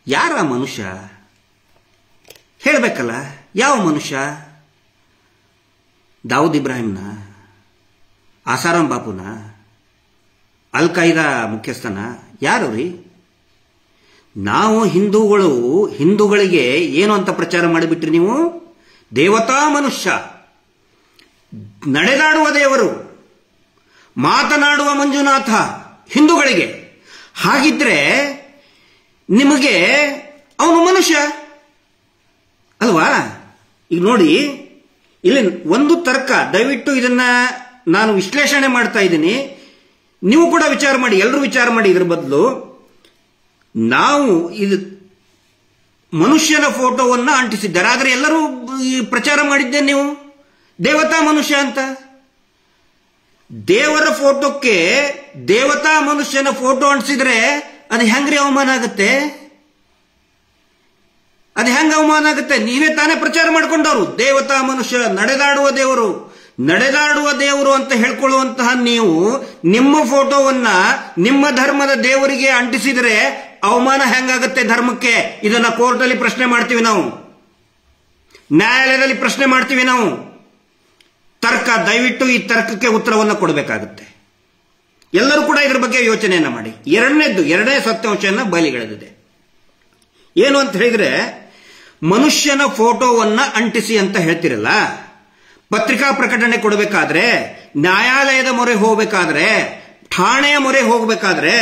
ಯಾರ ಮನುಷ್ಯ ಹೇಳಬೇಕಲ್ಲ? ಯಾವ ಮನುಷ್ಯ? ದಾವೂದ್ ಇಬ್ರಾಹಿಂನ, ಆಸಾರಾಂ ಬಾಪುನ, ಅಲ್ ಖೈದಾ ಮುಖ್ಯಸ್ಥನ? ಯಾರು ರೀ? ನಾವು ಹಿಂದೂಗಳಿಗೆ ಏನು ಅಂತ ಪ್ರಚಾರ ಮಾಡಿಬಿಟ್ರಿ ನೀವು? ದೇವತಾ ಮನುಷ್ಯ, ನಡೆದಾಡುವ ದೇವರು, ಮಾತನಾಡುವ ಮಂಜುನಾಥ ಹಿಂದೂಗಳಿಗೆ. ಹಾಗಿದ್ರೆ ನಿಮಗೆ ಅವನು ಮನುಷ್ಯ ಅಲ್ವಾ? ಈಗ ನೋಡಿ, ಇಲ್ಲಿ ಒಂದು ತರ್ಕ, ದಯವಿಟ್ಟು ಇದನ್ನ ನಾನು ವಿಶ್ಲೇಷಣೆ ಮಾಡ್ತಾ ಇದ್ದೀನಿ, ನೀವು ಕೂಡ ವಿಚಾರ ಮಾಡಿ, ಎಲ್ಲರೂ ವಿಚಾರ ಮಾಡಿ. ಇದ್ರ ಬದಲು ನಾವು ಇದು ಮನುಷ್ಯನ ಫೋಟೋವನ್ನ ಅಂಟಿಸಿದ್ದಾರೆ, ಆದರೆ ಎಲ್ಲರೂ ಪ್ರಚಾರ ಮಾಡಿದ್ದೆ ನೀವು ದೇವತಾ ಮನುಷ್ಯ ಅಂತ. ದೇವರ ಫೋಟೋಕ್ಕೆ ದೇವತಾ ಮನುಷ್ಯನ ಫೋಟೋ ಅಂಟಿಸಿದ್ರೆ ಅದು ಹೆಂಗ್ರಿ ಅವಮಾನ ಆಗುತ್ತೆ? ಅದು ಹೆಂಗ ಅವಮಾನ ಆಗುತ್ತೆ? ನೀವೇ ತಾನೇ ಪ್ರಚಾರ ಮಾಡ್ಕೊಂಡವ್ರು. ದೇವತಾ ಮನುಷ್ಯ, ನಡೆದಾಡುವ ದೇವರು ಅಂತ ಹೇಳ್ಕೊಳ್ಳುವಂತಹ ನೀವು ನಿಮ್ಮ ಫೋಟೋವನ್ನ ನಿಮ್ಮ ಧರ್ಮದ ದೇವರಿಗೆ ಅಂಟಿಸಿದ್ರೆ ಅವಮಾನ ಹೆಂಗಾಗುತ್ತೆ ಧರ್ಮಕ್ಕೆ? ಇದನ್ನ ಕೋರ್ಟಲ್ಲಿ ಪ್ರಶ್ನೆ ಮಾಡ್ತೀವಿ ನಾವು, ನ್ಯಾಯಾಲಯದಲ್ಲಿ ಪ್ರಶ್ನೆ ಮಾಡ್ತೀವಿ ನಾವು. ದಯವಿಟ್ಟು ಈ ತರ್ಕಕ್ಕೆ ಉತ್ತರವನ್ನು ಕೊಡಬೇಕಾಗುತ್ತೆ. ಎಲ್ಲರೂ ಕೂಡ ಇದರ ಬಗ್ಗೆ ಯೋಚನೆಯನ್ನ ಮಾಡಿ. ಎರಡನೇ ಸತ್ಯಾಂಶವನ್ನ ಬಯಲಿಗೆಳೆದಿದೆ. ಏನು ಅಂತ ಹೇಳಿದ್ರೆ, ಮನುಷ್ಯನ ಫೋಟೋವನ್ನ ಅಂಟಿಸಿ ಅಂತ ಹೇಳ್ತಿರಲ್ಲ, ಪತ್ರಿಕಾ ಪ್ರಕಟಣೆ ಕೊಡಬೇಕಾದ್ರೆ, ನ್ಯಾಯಾಲಯದ ಮೊರೆ ಹೋಗಬೇಕಾದ್ರೆ, ಠಾಣೆಯ ಮೊರೆ ಹೋಗಬೇಕಾದ್ರೆ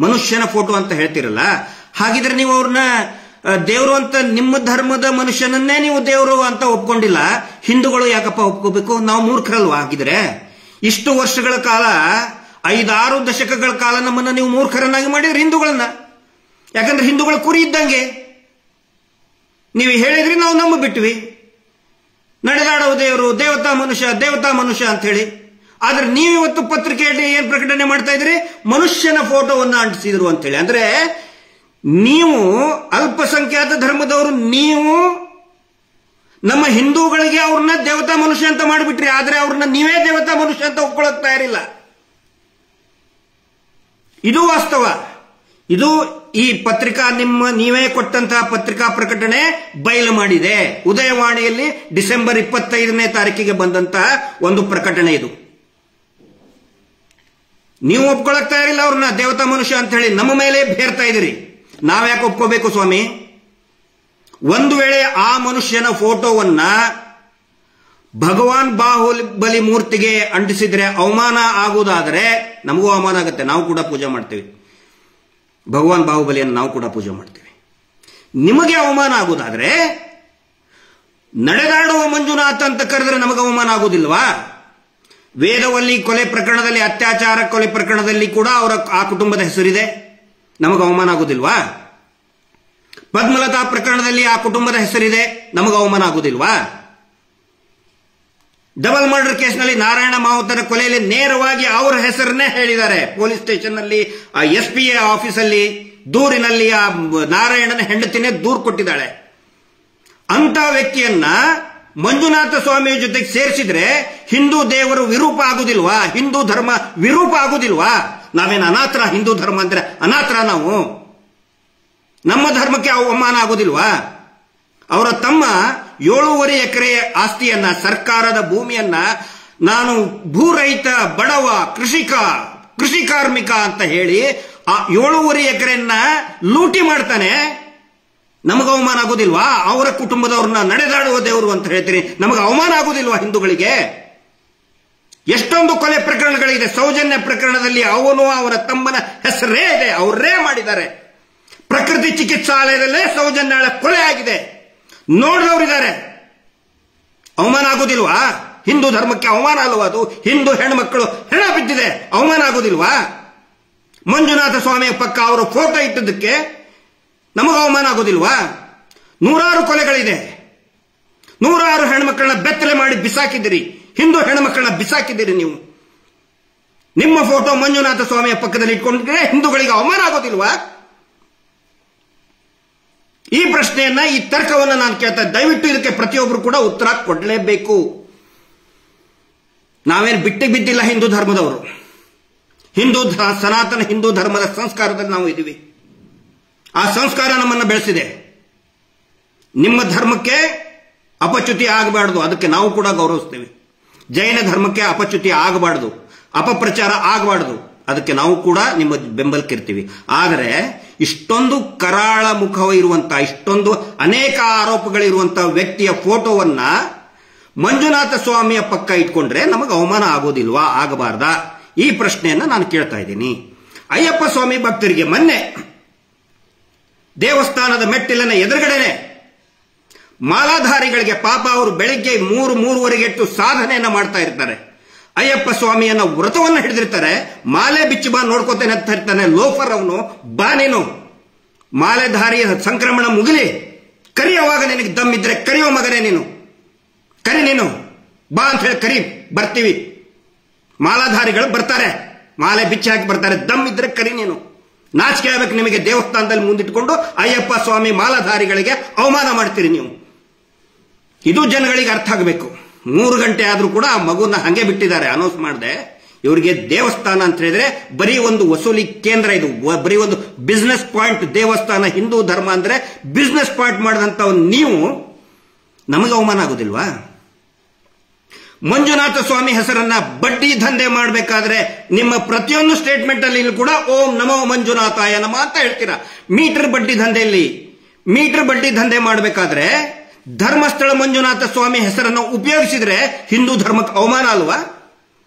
ಮನುಷ್ಯನ ಫೋಟೋ ಅಂತ ಹೇಳ್ತಿರಲ್ಲ, ಹಾಗಿದ್ರೆ ನೀವು ಅವ್ರನ್ನ ದೇವರು ಅಂತ ನಿಮ್ಮ ಧರ್ಮದ ಮನುಷ್ಯನನ್ನೇ ನೀವು ದೇವರು ಅಂತ ಒಪ್ಕೊಂಡಿಲ್ಲ, ಹಿಂದೂಗಳು ಯಾಕಪ್ಪ ಒಪ್ಕೋಬೇಕು? ನಾವು ಮೂರ್ಖರಲ್ವಾ? ಹಾಗಿದ್ರೆ ಇಷ್ಟು ವರ್ಷಗಳ ಕಾಲ, 5-6 ದಶಕಗಳ ಕಾಲ ನಮ್ಮನ್ನ ನೀವು ಮೂರ್ಖರನ್ನಾಗಿ ಮಾಡಿದ್ರಿ ಹಿಂದೂಗಳನ್ನ. ಯಾಕಂದ್ರೆ ಹಿಂದೂಗಳ ಕುರಿ ಇದ್ದಂಗೆ ನೀವು ಹೇಳಿದ್ರಿ, ನಾವು ನಂಬಿಬಿಟ್ವಿ. ನಡೆದಾಡುವ ದೇವರು, ದೇವತಾ ಮನುಷ್ಯ ಅಂತ ಹೇಳಿ. ಆದ್ರೆ ನೀವಿವತ್ತು ಪತ್ರಿಕೆಯಲ್ಲಿ ಏನ್ ಪ್ರಕಟಣೆ ಮಾಡ್ತಾ ಇದ್ರಿ? ಮನುಷ್ಯನ ಫೋಟೋವನ್ನ ಅಂಟಿಸಿದ್ರು ಅಂತ ಹೇಳಿ. ಅಂದ್ರೆ ನೀವು ಅಲ್ಪಸಂಖ್ಯಾತ ಧರ್ಮದವರು, ನೀವು ನಮ್ಮ ಹಿಂದೂಗಳಿಗೆ ಅವ್ರನ್ನ ದೇವತಾ ಮನುಷ್ಯ ಅಂತ ಮಾಡಿಬಿಟ್ರಿ. ಆದ್ರೆ ಅವ್ರನ್ನ ನೀವೇ ದೇವತಾ ಮನುಷ್ಯ ಅಂತ ಒಪ್ಕೊಳ್ಳೋಕ್ ತಯಾರಿಲ್ಲ. ಇದು ವಾಸ್ತವ. ಇದು ಈ ಪತ್ರಿಕಾ ನೀವೇ ಕೊಟ್ಟಂತಹ ಪತ್ರಿಕಾ ಪ್ರಕಟಣೆ ಬಯಲು ಮಾಡಿದೆ. ಉದಯವಾಣಿಯಲ್ಲಿ ಡಿಸೆಂಬರ್ 25ನೇ ತಾರೀಕಿಗೆ ಬಂದಂತಹ ಒಂದು ಪ್ರಕಟಣೆ ಇದು. ನೀವು ಒಪ್ಕೊಳಕ್ ತಯಾರಿಲ್ಲ ಅವ್ರನ್ನ ದೇವತಾ ಮನುಷ್ಯ ಅಂತ ಹೇಳಿ, ನಮ್ಮ ಮೇಲೆ ಬೇರ್ತಾ ಇದ್ದೀರಿ. ನಾವ್ಯಾಕೆ ಒಪ್ಕೋಬೇಕು ಸ್ವಾಮಿ? ಒಂದು ವೇಳೆ ಆ ಮನುಷ್ಯನ ಫೋಟೋವನ್ನ ಭಗವಾನ್ ಬಾಹುಬಲಿ ಮೂರ್ತಿಗೆ ಅಂಟಿಸಿದ್ರೆ ಅವಮಾನ ಆಗುವುದಾದರೆ ನಮಗೂ ಅವಮಾನ ಆಗುತ್ತೆ. ನಾವು ಕೂಡ ಪೂಜೆ ಮಾಡ್ತೇವೆ, ಭಗವಾನ್ ಬಾಹುಬಲಿಯನ್ನು ನಾವು ಕೂಡ ಪೂಜೆ ಮಾಡ್ತೇವೆ. ನಿಮಗೆ ಅವಮಾನ ಆಗುವುದಾದ್ರೆ ನಡೆದಾಡುವ ಮಂಜುನಾಥ ಅಂತ ಕರೆದ್ರೆ ನಮಗೆ ಅವಮಾನ ಆಗುವುದಿಲ್ವಾ? ವೇದವಲ್ಲಿ ಕೊಲೆ ಪ್ರಕರಣದಲ್ಲಿ, ಅತ್ಯಾಚಾರ ಕೊಲೆ ಪ್ರಕರಣದಲ್ಲಿ ಕೂಡ ಆ ಕುಟುಂಬದ ಹೆಸರಿದೆ, ನಮಗೆ ಅವಮಾನ ಆಗುವುದಿಲ್ವಾ? ಪದ್ಮಲತಾ ಪ್ರಕರಣದಲ್ಲಿ ಆ ಕುಟುಂಬದ ಹೆಸರಿದೆ, ನಮಗೆ ಅವಮಾನ ಆಗುವುದಿಲ್ವಾ? ಡಬಲ್ ಮರ್ಡರ್ ಕೇಸ್ನಲ್ಲಿ ನಾರಾಯಣ ಮಾವುತರ ಕೊಲೆಯಲ್ಲಿ ನೇರವಾಗಿ ಅವರ ಹೆಸರನ್ನೇ ಹೇಳಿದ್ದಾರೆ. ಪೊಲೀಸ್ ಸ್ಟೇಷನ್ ನಲ್ಲಿ, SP ಆಫೀಸಲ್ಲಿ ದೂರಿನಲ್ಲಿ ಆ ನಾರಾಯಣನ ಹೆಂಡತಿನೇ ದೂರು ಕೊಟ್ಟಿದ್ದಾಳೆ. ಅಂತ ವ್ಯಕ್ತಿಯನ್ನ ಮಂಜುನಾಥ ಸ್ವಾಮಿಯ ಜೊತೆಗೆ ಸೇರಿಸಿದ್ರೆ ಹಿಂದೂ ದೇವರು ವಿರೂಪ ಆಗುದಿಲ್ವಾ? ಹಿಂದೂ ಧರ್ಮ ವಿರೂಪ ಆಗುದಿಲ್ವಾ? ನಾವೇನು ಅನಾಥರ? ಹಿಂದೂ ಧರ್ಮ ಅಂದ್ರೆ ಅನಾಥರ ನಾವು? ನಮ್ಮ ಧರ್ಮಕ್ಕೆ ಅವಮಾನ ಆಗುದಿಲ್ವಾ? ಅವರ ತಮ್ಮ 7.5 ಎಕರೆ ಆಸ್ತಿಯನ್ನ, ಸರ್ಕಾರದ ಭೂಮಿಯನ್ನ, ನಾನು ಭೂರಹಿತ ಬಡವ ಕೃಷಿ ಕಾರ್ಮಿಕ ಅಂತ ಹೇಳಿ ಆ 7.5 ಎಕರೆಯನ್ನ ಲೂಟಿ ಮಾಡ್ತಾನೆ. ನಮಗೆ ಅವಮಾನ ಆಗುದಿಲ್ವಾ? ಅವರ ಕುಟುಂಬದವ್ರನ್ನ ನಡೆದಾಡುವ ದೇವರು ಅಂತ ಹೇಳ್ತೀರಿ, ನಮಗೆ ಅವಮಾನ ಆಗುದಿಲ್ವಾ ಹಿಂದೂಗಳಿಗೆ? ಎಷ್ಟೊಂದು ಕೊಲೆ ಪ್ರಕರಣಗಳಿದೆ. ಸೌಜನ್ಯ ಪ್ರಕರಣದಲ್ಲಿ ಅವನು ಅವರ ತಮ್ಮನ ಹೆಸರೇ ಇದೆ, ಅವರೇ ಮಾಡಿದ್ದಾರೆ. ಪ್ರಕೃತಿ ಚಿಕಿತ್ಸಾಲಯದಲ್ಲೇ ಸೌಜನ್ಯಳ ಕೊಲೆ ಆಗಿದೆ, ನೋಡಿದವರಿದ್ದಾರೆ. ಅವಮಾನ ಆಗುದಿಲ್ವಾ? ಹಿಂದೂ ಧರ್ಮಕ್ಕೆ ಅವಮಾನ ಅಲ್ವಾ ಅದು? ಹಿಂದೂ ಹೆಣ್ಮಕ್ಕಳು ಹೆಣ ಬಿದ್ದಿದೆ, ಅವಮಾನ ಆಗುದಿಲ್ವಾ? ಮಂಜುನಾಥ ಸ್ವಾಮಿಯ ಪಕ್ಕ ಅವರ ಫೋಟೋ ಇಟ್ಟದಕ್ಕೆ ನಮಗೆ ಅವಮಾನ ಆಗುದಿಲ್ವಾ? 100 ಕೊಲೆಗಳಿದೆ, 100 ಹೆಣ್ಮಕ್ಕಳನ್ನ ಬೆತ್ತಲೆ ಮಾಡಿ ಬಿಸಾಕಿದ್ದೀರಿ, ಹಿಂದೂ ಹೆಣ್ಮಕ್ಕಳನ್ನ ಬಿಸಾಕಿದ್ದೀರಿ ನೀವು. ನಿಮ್ಮ ಫೋಟೋ ಮಂಜುನಾಥ ಸ್ವಾಮಿಯ ಪಕ್ಕದಲ್ಲಿ ಇಟ್ಕೊಂಡ್ರೆ ಹಿಂದೂಗಳಿಗೆ ಅವಮಾನ ಆಗೋದಿಲ್ವಾ? ಈ ಪ್ರಶ್ನೆಯನ್ನ, ಈ ತರ್ಕವನ್ನ ನಾನು ಕೇಳ್ತಾ, ದಯವಿಟ್ಟು ಇದಕ್ಕೆ ಪ್ರತಿಯೊಬ್ಬರು ಕೂಡ ಉತ್ತರ ಕೊಡಲೇಬೇಕು. ನಾವೇನು ಬಿಟ್ಟಿಲ್ಲ ಹಿಂದೂ ಧರ್ಮದವರು. ಸನಾತನ ಹಿಂದೂ ಧರ್ಮದ ಸಂಸ್ಕಾರದಲ್ಲಿ ನಾವು ಇದ್ದೀವಿ. ಆ ಸಂಸ್ಕಾರ ನಮ್ಮನ್ನು ಬೆಳೆಸಿದೆ. ನಿಮ್ಮ ಧರ್ಮಕ್ಕೆ ಅಪಚ್ಯುತಿ ಆಗಬಾರದು, ಅದಕ್ಕೆ ನಾವು ಕೂಡ ಗೌರವಿಸ್ತೇವೆ. ಜೈನ ಧರ್ಮಕ್ಕೆ ಅಪಚ್ಯುತಿ ಆಗಬಾರದು, ಅಪಪ್ರಚಾರ ಆಗಬಾರದು, ಅದಕ್ಕೆ ನಾವು ಕೂಡ ನಿಮ್ಮ ಬೆಂಬಲಕ್ಕಿರ್ತೀವಿ. ಆದರೆ ಇಷ್ಟೊಂದು ಕರಾಳ ಮುಖ ಇರುವಂತಹ, ಇಷ್ಟೊಂದು ಅನೇಕ ಆರೋಪಗಳಿರುವಂತಹ ವ್ಯಕ್ತಿಯ ಫೋಟೋವನ್ನ ಮಂಜುನಾಥ ಸ್ವಾಮಿಯ ಪಕ್ಕ ಇಟ್ಕೊಂಡ್ರೆ ನಮಗೆ ಅವಮಾನ ಆಗೋದಿಲ್ವಾ? ಆಗಬಾರ್ದಾ? ಈ ಪ್ರಶ್ನೆಯನ್ನ ನಾನು ಕೇಳ್ತಾ ಇದ್ದೀನಿ. ಅಯ್ಯಪ್ಪ ಸ್ವಾಮಿ ಭಕ್ತರಿಗೆ ಮೊನ್ನೆ ದೇವಸ್ಥಾನದ ಮೆಟ್ಟಿಲಿನ ಎದುರುಗಡೆನೆ ಮಾಲಾಧಾರಿಗಳಿಗೆ, ಪಾಪ ಅವರು ಬೆಳಿಗ್ಗೆ 3-3:30 ಎಟ್ಟು ಸಾಧನೆಯನ್ನ ಮಾಡ್ತಾ ಇರ್ತಾರೆ. ಅಯ್ಯಪ್ಪ ಸ್ವಾಮಿಯನ್ನ ವ್ರತವನ್ನ ಹಿಡಿದಿರ್ತಾರೆ. ಮಾಲೆ ಬಿಚ್ಚಿ ಬಾ ನೋಡ್ಕೋತೇನೆ ಅಂತ ಇರ್ತಾನೆ. ಲೋಫರ್ ಅವನು, ಬಾ ನೀನು ಮಾಲೆಧಾರಿಯ ಸಂಕ್ರಮಣ ಮುಗಿಲಿ, ಕರಿಯುವಾಗ ನಿನಗೆ ದಮ್ಮಿದ್ರೆ ಕರಿಯೋ ಮಗನೇ ನೀನು, ಕರಿ ನೀನು ಬಾ ಅಂತ ಹೇಳಿ ಕರಿ, ಬರ್ತೀವಿ. ಮಾಲಾಧಾರಿಗಳು ಬರ್ತಾರೆ, ಮಾಲೆ ಬಿಚ್ಚಿ ಹಾಕಿ ಬರ್ತಾರೆ. ದಮ್ ಇದ್ರೆ ಕರಿ ನೀನು. ನಾಚಿಕೆ ಆಗ್ಬೇಕು ನಿಮಗೆ. ದೇವಸ್ಥಾನದಲ್ಲಿ ಮುಂದಿಟ್ಕೊಂಡು ಅಯ್ಯಪ್ಪ ಸ್ವಾಮಿ ಮಾಲಾಧಾರಿಗಳಿಗೆ ಅವಮಾನ ಮಾಡ್ತೀರಿ ನೀವು. ಇದು ಜನಗಳಿಗೆ ಅರ್ಥ ಆಗಬೇಕು. 3 ಗಂಟೆ ಆದ್ರೂ ಕೂಡ ಆ ಮಗುನ ಹಂಗೆ ಬಿಟ್ಟಿದ್ದಾರೆ, ಅನೌನ್ಸ್ ಮಾಡದೆ. ಇವರಿಗೆ ದೇವಸ್ಥಾನ ಅಂತ ಹೇಳಿದ್ರೆ ಬರೀ ಒಂದು ವಸೂಲಿ ಕೇಂದ್ರ, ಇದು ಬರೀ ಒಂದು ಬಿಸ್ನೆಸ್ ಪಾಯಿಂಟ್. ದೇವಸ್ಥಾನ ಹಿಂದೂ ಧರ್ಮ ಅಂದ್ರೆ ಬಿಸ್ನೆಸ್ ಪಾಯಿಂಟ್ ಮಾಡಿದಂತ ನೀವು ನಮಗೆ ಅವಮಾನ ಆಗೋದಿಲ್ವಾ? ಮಂಜುನಾಥ ಸ್ವಾಮಿ ಹೆಸರನ್ನ ಬಡ್ಡಿ ದಂಧೆ ಮಾಡಬೇಕಾದ್ರೆ ನಿಮ್ಮ ಪ್ರತಿಯೊಂದು ಸ್ಟೇಟ್ಮೆಂಟ್ ಅಲ್ಲಿ ಕೂಡ ಓಂ ನಮೋ ಮಂಜುನಾಥಾಯ ನಮಃ ಅಂತ ಹೇಳ್ತೀರಾ. ಮೀಟರ್ ಬಡ್ಡಿ ದಂಧೆ ಮಾಡಬೇಕಾದ್ರೆ ಧರ್ಮಸ್ಥಳ ಮಂಜುನಾಥ ಸ್ವಾಮಿ ಹೆಸರನ್ನು ಉಪಯೋಗಿಸಿದ್ರೆ ಹಿಂದೂ ಧರ್ಮಕ್ಕೆ ಅವಮಾನ ಅಲ್ವಾ?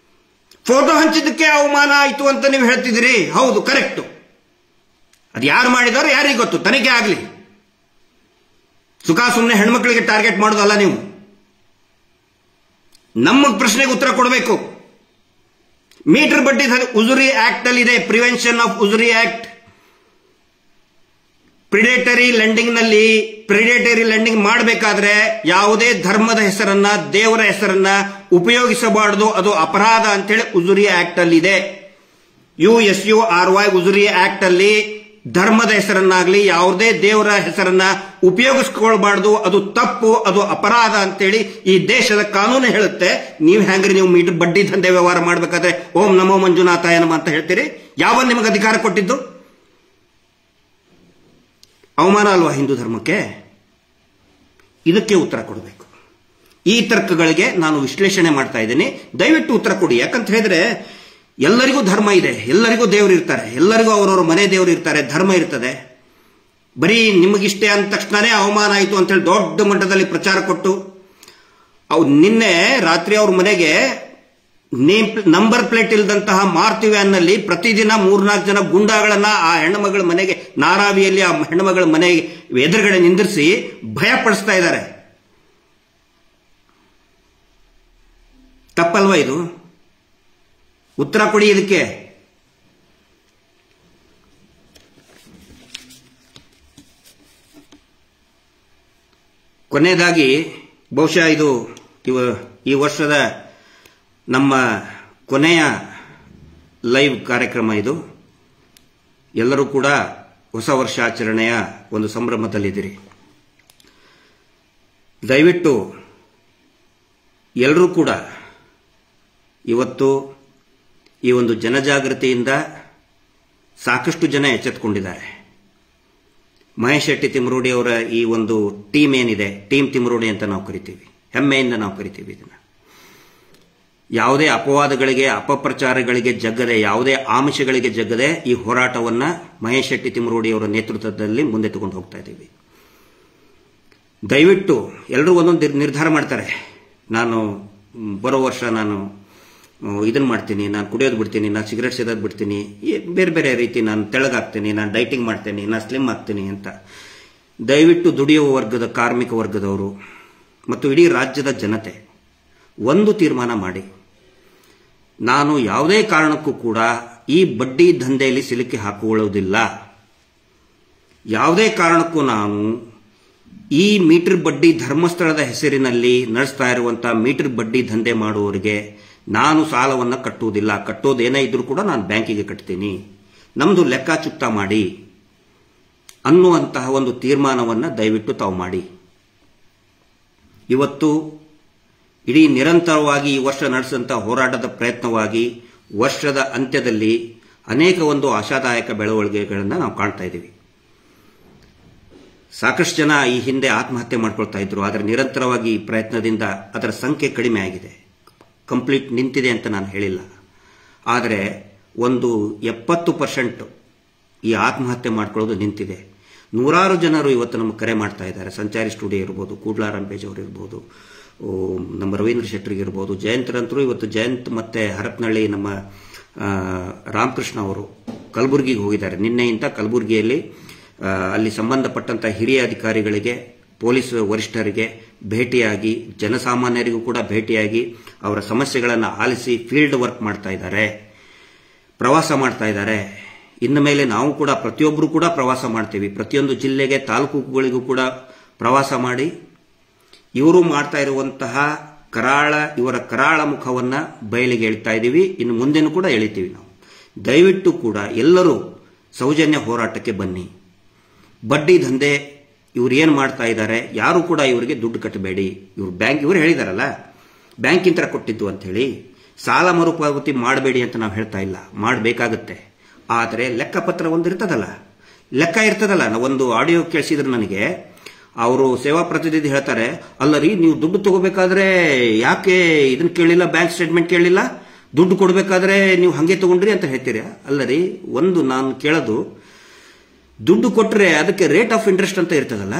ಫೋಟೋ ಹಂಚಿದ್ದಕ್ಕೆ ಅವಮಾನ ಆಯಿತು ಅಂತ ನೀವು ಹೇಳ್ತಿದ್ದೀರಿ. ಹೌದು, ಕರೆಕ್ಟ್. ಅದು ಯಾರು ಮಾಡಿದಾರೋ ಯಾರಿಗೆ ಗೊತ್ತು, ತನಿಖೆ ಆಗಲಿ. ಸುಖ ಸುಮ್ಮನೆ ಹೆಣ್ಮಕ್ಳಿಗೆ ಟಾರ್ಗೆಟ್ ಮಾಡೋದಲ್ಲ ನೀವು. ನಮ್ಮ ಪ್ರಶ್ನೆಗೆ ಉತ್ತರ ಕೊಡಬೇಕು. ಮೀಟರ್ ಬಡ್ಡಿ ಉಜುರಿ ಆಕ್ಟ್ ಅಲ್ಲಿ ಇದೆ, prevention of usury act. Predatory lending ಮಾಡಬೇಕಾದ್ರೆ ಯಾವುದೇ ಧರ್ಮದ ಹೆಸರನ್ನ, ದೇವರ ಹೆಸರನ್ನ ಉಪಯೋಗಿಸಬಾರದು, ಅದು ಅಪರಾಧ ಅಂತೇಳಿ ಉಜುರಿ ಆಕ್ಟ್ ಅಲ್ಲಿ ಇದೆ. USURY ಉಜುರಿ ಆಕ್ಟ್ ಅಲ್ಲಿ ಧರ್ಮದ ಹೆಸರನ್ನಾಗ್ಲಿ ಯಾವುದೇ ದೇವರ ಹೆಸರನ್ನ ಉಪಯೋಗಿಸ್ಕೊಳ್ಬಾರ್ದು, ಅದು ತಪ್ಪು, ಅದು ಅಪರಾಧ ಅಂತೇಳಿ ಈ ದೇಶದ ಕಾನೂನು ಹೇಳುತ್ತೆ. ನೀವು ಹೆಂಗ್ರಿ ನೀವು ಮೀಟರ್ ಬಡ್ಡಿ ದಂಧೆ ವ್ಯವಹಾರ ಮಾಡಬೇಕಾದ್ರೆ ಓಂ ನಮೋ ಮಂಜುನಾಥಾಯ ನಮಃ ಅಂತ ಹೇಳ್ತೀರಿ? ಯಾವ ನಿಮಗೆ ಅಧಿಕಾರ ಕೊಟ್ಟಿದ್ದು? ಅವಮಾನ ಅಲ್ವಾ ಹಿಂದೂ ಧರ್ಮಕ್ಕೆ? ಇದಕ್ಕೆ ಉತ್ತರ ಕೊಡಬೇಕು. ಈ ತರ್ಕಗಳಿಗೆ ನಾನು ವಿಶ್ಲೇಷಣೆ ಮಾಡ್ತಾ ಇದ್ದೀನಿ, ದಯವಿಟ್ಟು ಉತ್ತರ ಕೊಡಿ. ಯಾಕಂತ ಹೇಳಿದ್ರೆ ಎಲ್ಲರಿಗೂ ಧರ್ಮ ಇದೆ, ಎಲ್ಲರಿಗೂ ದೇವರು ಇರ್ತಾರೆ, ಎಲ್ಲರಿಗೂ ಅವರವರ ಮನೆ ದೇವರು ಇರ್ತಾರೆ, ಧರ್ಮ ಇರ್ತದೆ. ನಿಮಗಿಷ್ಟೇ ಅಂದ ತಕ್ಷಣನೇ ಅವಮಾನ ಆಯಿತು ಅಂತ ಹೇಳಿ ದೊಡ್ಡ ಮಟ್ಟದಲ್ಲಿ ಪ್ರಚಾರ ಕೊಟ್ಟು ನಿನ್ನೆ ರಾತ್ರಿ ಅವ್ರ ಮನೆಗೆ ನಂಬರ್ ಪ್ಲೇಟ್ ಇಲ್ಲದಂತಹ ಮಾರುತಿ ವ್ಯಾನ್ ನಲ್ಲಿ ಪ್ರತಿದಿನ 3-4 ಜನ ಗುಂಡಾಗಳನ್ನ ಆ ಹೆಣ್ಣುಮಗಳ ಮನೆಗೆ, ನಾರಾವಿಯಲ್ಲಿ ಆ ಹೆಣ್ಣುಮಗಳ ಮನೆಗೆ ಎದುರುಗಡೆ ನಿಂದಿರಿಸಿ ಭಯ ಪಡಿಸ್ತಾ ಇದ್ದಾರೆ. ತಪ್ಪಲ್ವಾ ಇದು? ಉತ್ತರ ಕೊಡಿ ಇದಕ್ಕೆ. ಕೊನೆಯದಾಗಿ ಬಹುಶಃ ಇದು ಈ ವರ್ಷದ ನಮ್ಮ ಕೊನೆಯ ಲೈವ್ ಕಾರ್ಯಕ್ರಮ ಇದು. ಎಲ್ಲರೂ ಕೂಡ ಹೊಸ ವರ್ಷಾಚರಣೆಯ ಒಂದು ಸಂಭ್ರಮದಲ್ಲಿದ್ದೀರಿ. ದಯವಿಟ್ಟು ಎಲ್ಲರೂ ಕೂಡ ಇವತ್ತು ಈ ಒಂದು ಜನಜಾಗೃತಿಯಿಂದ ಸಾಕಷ್ಟು ಜನ ಎಚ್ಚೆತ್ತುಕೊಂಡಿದ್ದಾರೆ. ಮಹೇಶ್ ಶೆಟ್ಟಿ ತಿಮರೋಡಿ ಅವರ ಈ ಒಂದು ಟೀಮ್ ಏನಿದೆ, ಟೀಮ್ ತಿಮರೋಡಿ ಅಂತ ನಾವು ಕರಿತೀವಿ, ಹೆಮ್ಮೆಯಿಂದ ನಾವು ಕರಿತೀವಿ ಇದನ್ನ. ಯಾವುದೇ ಅಪವಾದಗಳಿಗೆ, ಅಪಪ್ರಚಾರಗಳಿಗೆ ಜಗ್ಗದೆ, ಯಾವುದೇ ಆಮಿಷಗಳಿಗೆ ಜಗ್ಗದೆ ಈ ಹೋರಾಟವನ್ನ ಮಹೇಶ್ ಶೆಟ್ಟಿ ತಿಮರೋಡಿ ಅವರ ನೇತೃತ್ವದಲ್ಲಿ ಮುಂದೆ ತಗೊಂಡು ಹೋಗ್ತಾ ಇದ್ದೀವಿ. ದಯವಿಟ್ಟು ಎಲ್ಲರೂ ಒಂದೊಂದು ನಿರ್ಧಾರ ಮಾಡ್ತಾರೆ. ನಾನು ಬರೋ ವರ್ಷ ನಾನು ಇದನ್ನ ಮಾಡ್ತೀನಿ, ನಾನು ಕುಡಿಯೋದು ಬಿಡ್ತೀನಿ, ನಾನು ಸಿಗರೇಟ್ ಸೇದೋದು ಬಿಡ್ತೀನಿ, ಬೇರೆ ಬೇರೆ ರೀತಿ ನಾನು ತೆಳಗಾಗ್ತೀನಿ, ನಾನು ಡೈಟಿಂಗ್ ಮಾಡ್ತೀನಿ, ನಾನು ಸ್ಲಿಮ್ ಆಗ್ತೀನಿ ಅಂತ. ದಯವಿಟ್ಟು ದುಡಿಯುವ ವರ್ಗದ, ಕಾರ್ಮಿಕ ವರ್ಗದವರು ಮತ್ತು ಇಡೀ ರಾಜ್ಯದ ಜನತೆ ಒಂದು ತೀರ್ಮಾನ ಮಾಡಿ. ನಾನು ಯಾವುದೇ ಕಾರಣಕ್ಕೂ ಕೂಡ ಈ ಬಡ್ಡಿ ದಂಧೆಯಲ್ಲಿ ಸಿಲುಕಿ ಹಾಕಿಕೊಳ್ಳುವುದಿಲ್ಲ. ಯಾವುದೇ ಕಾರಣಕ್ಕೂ ನಾನು ಈ ಮೀಟರ್ ಬಡ್ಡಿ, ಧರ್ಮಸ್ಥಳದ ಹೆಸರಿನಲ್ಲಿ ನಡೆಸ್ತಾ ಇರುವಂತಹ ಮೀಟರ್ ಬಡ್ಡಿ ದಂಧೆ ಮಾಡುವವರಿಗೆ ನಾನು ಸಾಲವನ್ನು ಕಟ್ಟುವುದಿಲ್ಲ. ಕಟ್ಟೋದೇನೇ ಇದ್ರೂ ಕೂಡ ನಾನು ಬ್ಯಾಂಕಿಗೆ ಕಟ್ತೀನಿ, ನಮ್ದು ಲೆಕ್ಕ ಚುಕ್ತಾ ಮಾಡಿ ಅನ್ನುವಂತಹ ಒಂದು ತೀರ್ಮಾನವನ್ನು ದಯವಿಟ್ಟು ತಾವು ಮಾಡಿ. ಇವತ್ತು ಇಡೀ ನಿರಂತರವಾಗಿ ಈ ವರ್ಷ ನಡೆಸಿದಂತಹ ಹೋರಾಟದ ಪ್ರಯತ್ನವಾಗಿ ವರ್ಷದ ಅಂತ್ಯದಲ್ಲಿ ಅನೇಕ ಒಂದು ಆಶಾದಾಯಕ ಬೆಳವಣಿಗೆಗಳನ್ನು ನಾವು ಕಾಣ್ತಾ ಇದ್ದೀವಿ. ಸಾಕಷ್ಟು ಜನ ಈ ಹಿಂದೆ ಆತ್ಮಹತ್ಯೆ ಮಾಡ್ಕೊಳ್ತಾ ಇದ್ರು, ಆದರೆ ನಿರಂತರವಾಗಿ ಈ ಪ್ರಯತ್ನದಿಂದ ಅದರ ಸಂಖ್ಯೆ ಕಡಿಮೆ ಆಗಿದೆ. ಕಂಪ್ಲೀಟ್ ನಿಂತಿದೆ ಅಂತ ನಾನು ಹೇಳಿಲ್ಲ, ಆದರೆ ಒಂದು 70% ಈ ಆತ್ಮಹತ್ಯೆ ಮಾಡ್ಕೊಳ್ಳೋದು ನಿಂತಿದೆ. ನೂರಾರು ಜನರು ಇವತ್ತು ನಮಗೆ ಕರೆ ಮಾಡ್ತಾ ಇದ್ದಾರೆ. ಸಂಚಾರಿ ಸ್ಟುಡಿಯೋ ಇರ್ಬೋದು, ಕೂಡ್ಲಾ ರಂಪೇಜ್ ಅವರು ಇರ್ಬೋದು, ನಮ್ಮ ರವೀಂದ್ರ ಶೆಟ್ಟರಿಗೆ ಇರ್ಬೋದು, ಜಯಂತರಂತರು ಇವತ್ತು ಜಯಂತ್ ಮತ್ತೆ ಹರಪನಹಳ್ಳಿ ನಮ್ಮ ರಾಮಕೃಷ್ಣ ಅವರು ಕಲಬುರಗಿಗೆ ಹೋಗಿದ್ದಾರೆ. ನಿನ್ನೆಯಿಂದ ಕಲಬುರಗಿಯಲ್ಲಿ ಅಲ್ಲಿ ಸಂಬಂಧಪಟ್ಟಂತ ಹಿರಿಯ ಅಧಿಕಾರಿಗಳಿಗೆ, ಪೊಲೀಸ್ ವರಿಷ್ಠರಿಗೆ ಭೇಟಿಯಾಗಿ, ಜನಸಾಮಾನ್ಯರಿಗೂ ಕೂಡ ಭೇಟಿಯಾಗಿ ಅವರ ಸಮಸ್ಯೆಗಳನ್ನು ಆಲಿಸಿ ಫೀಲ್ಡ್ ವರ್ಕ್ ಮಾಡ್ತಾ ಇದ್ದಾರೆ, ಪ್ರವಾಸ ಮಾಡ್ತಾ ಇದ್ದಾರೆ. ಇನ್ನು ಮೇಲೆ ನಾವು ಕೂಡ ಪ್ರತಿಯೊಬ್ಬರು ಕೂಡ ಪ್ರವಾಸ ಮಾಡ್ತೀವಿ. ಪ್ರತಿಯೊಂದು ಜಿಲ್ಲೆಗೆ, ತಾಲೂಕುಗಳಿಗೂ ಕೂಡ ಪ್ರವಾಸ ಮಾಡಿ ಇವರು ಮಾಡ್ತಾ ಇರುವಂತಹ ಇವರ ಕರಾಳ ಮುಖವನ್ನ ಬಯಲಿಗೆ ಎಳಿತಾ ಇದ್ದೀವಿ. ಇನ್ನು ಮುಂದೆನೂ ಕೂಡ ಎಳಿತೀವಿ ನಾವು. ದಯವಿಟ್ಟು ಕೂಡ ಎಲ್ಲರೂ ಸೌಜನ್ಯ ಹೋರಾಟಕ್ಕೆ ಬನ್ನಿ. ಬಡ್ಡಿ ದಂಧೆ ಇವ್ರು ಏನು ಮಾಡ್ತಾ ಇದ್ದಾರೆ, ಯಾರು ಕೂಡ ಇವರಿಗೆ ದುಡ್ಡು ಕಟ್ಟಬೇಡಿ. ಇವರು ಹೇಳಿದಾರಲ್ಲ, ಬ್ಯಾಂಕಿಂದ ಕೊಟ್ಟಿದ್ದು ಅಂತ ಹೇಳಿ. ಸಾಲ ಮರುಪಾವತಿ ಮಾಡಬೇಡಿ ಅಂತ ನಾವು ಹೇಳ್ತಾ ಇಲ್ಲ, ಮಾಡಬೇಕಾಗುತ್ತೆ. ಆದರೆ ಲೆಕ್ಕಪತ್ರ ಒಂದು ಇರ್ತದಲ್ಲ, ಲೆಕ್ಕ ಇರ್ತದಲ್ಲ. ಒಂದು ಆಡಿಯೋ ಕೇಳಿಸಿದ್ರು ನನಗೆ, ಅವರು ಸೇವಾ ಪ್ರತಿನಿಧಿ ಹೇಳ್ತಾರೆ, ಅಲ್ಲರಿ ನೀವು ದುಡ್ಡು ತಗೋಬೇಕಾದ್ರೆ ಯಾಕೆ ಇದನ್ನ ಕೇಳಿಲ್ಲ, ಬ್ಯಾಂಕ್ ಸ್ಟೇಟ್ಮೆಂಟ್ ಕೇಳಿಲ್ಲ, ದುಡ್ಡು ಕೊಡಬೇಕಾದ್ರೆ ನೀವು ಹಂಗೆ ತಗೊಂಡ್ರಿ ಅಂತ ಹೇಳ್ತೀರಿ. ಅಲ್ಲರಿ, ಒಂದು ನಾನು ಕೇಳೋದು, ದುಡ್ಡು ಕೊಟ್ಟರೆ ಅದಕ್ಕೆ ರೇಟ್ ಆಫ್ ಇಂಟ್ರೆಸ್ಟ್ ಅಂತ ಇರ್ತದಲ್ಲ,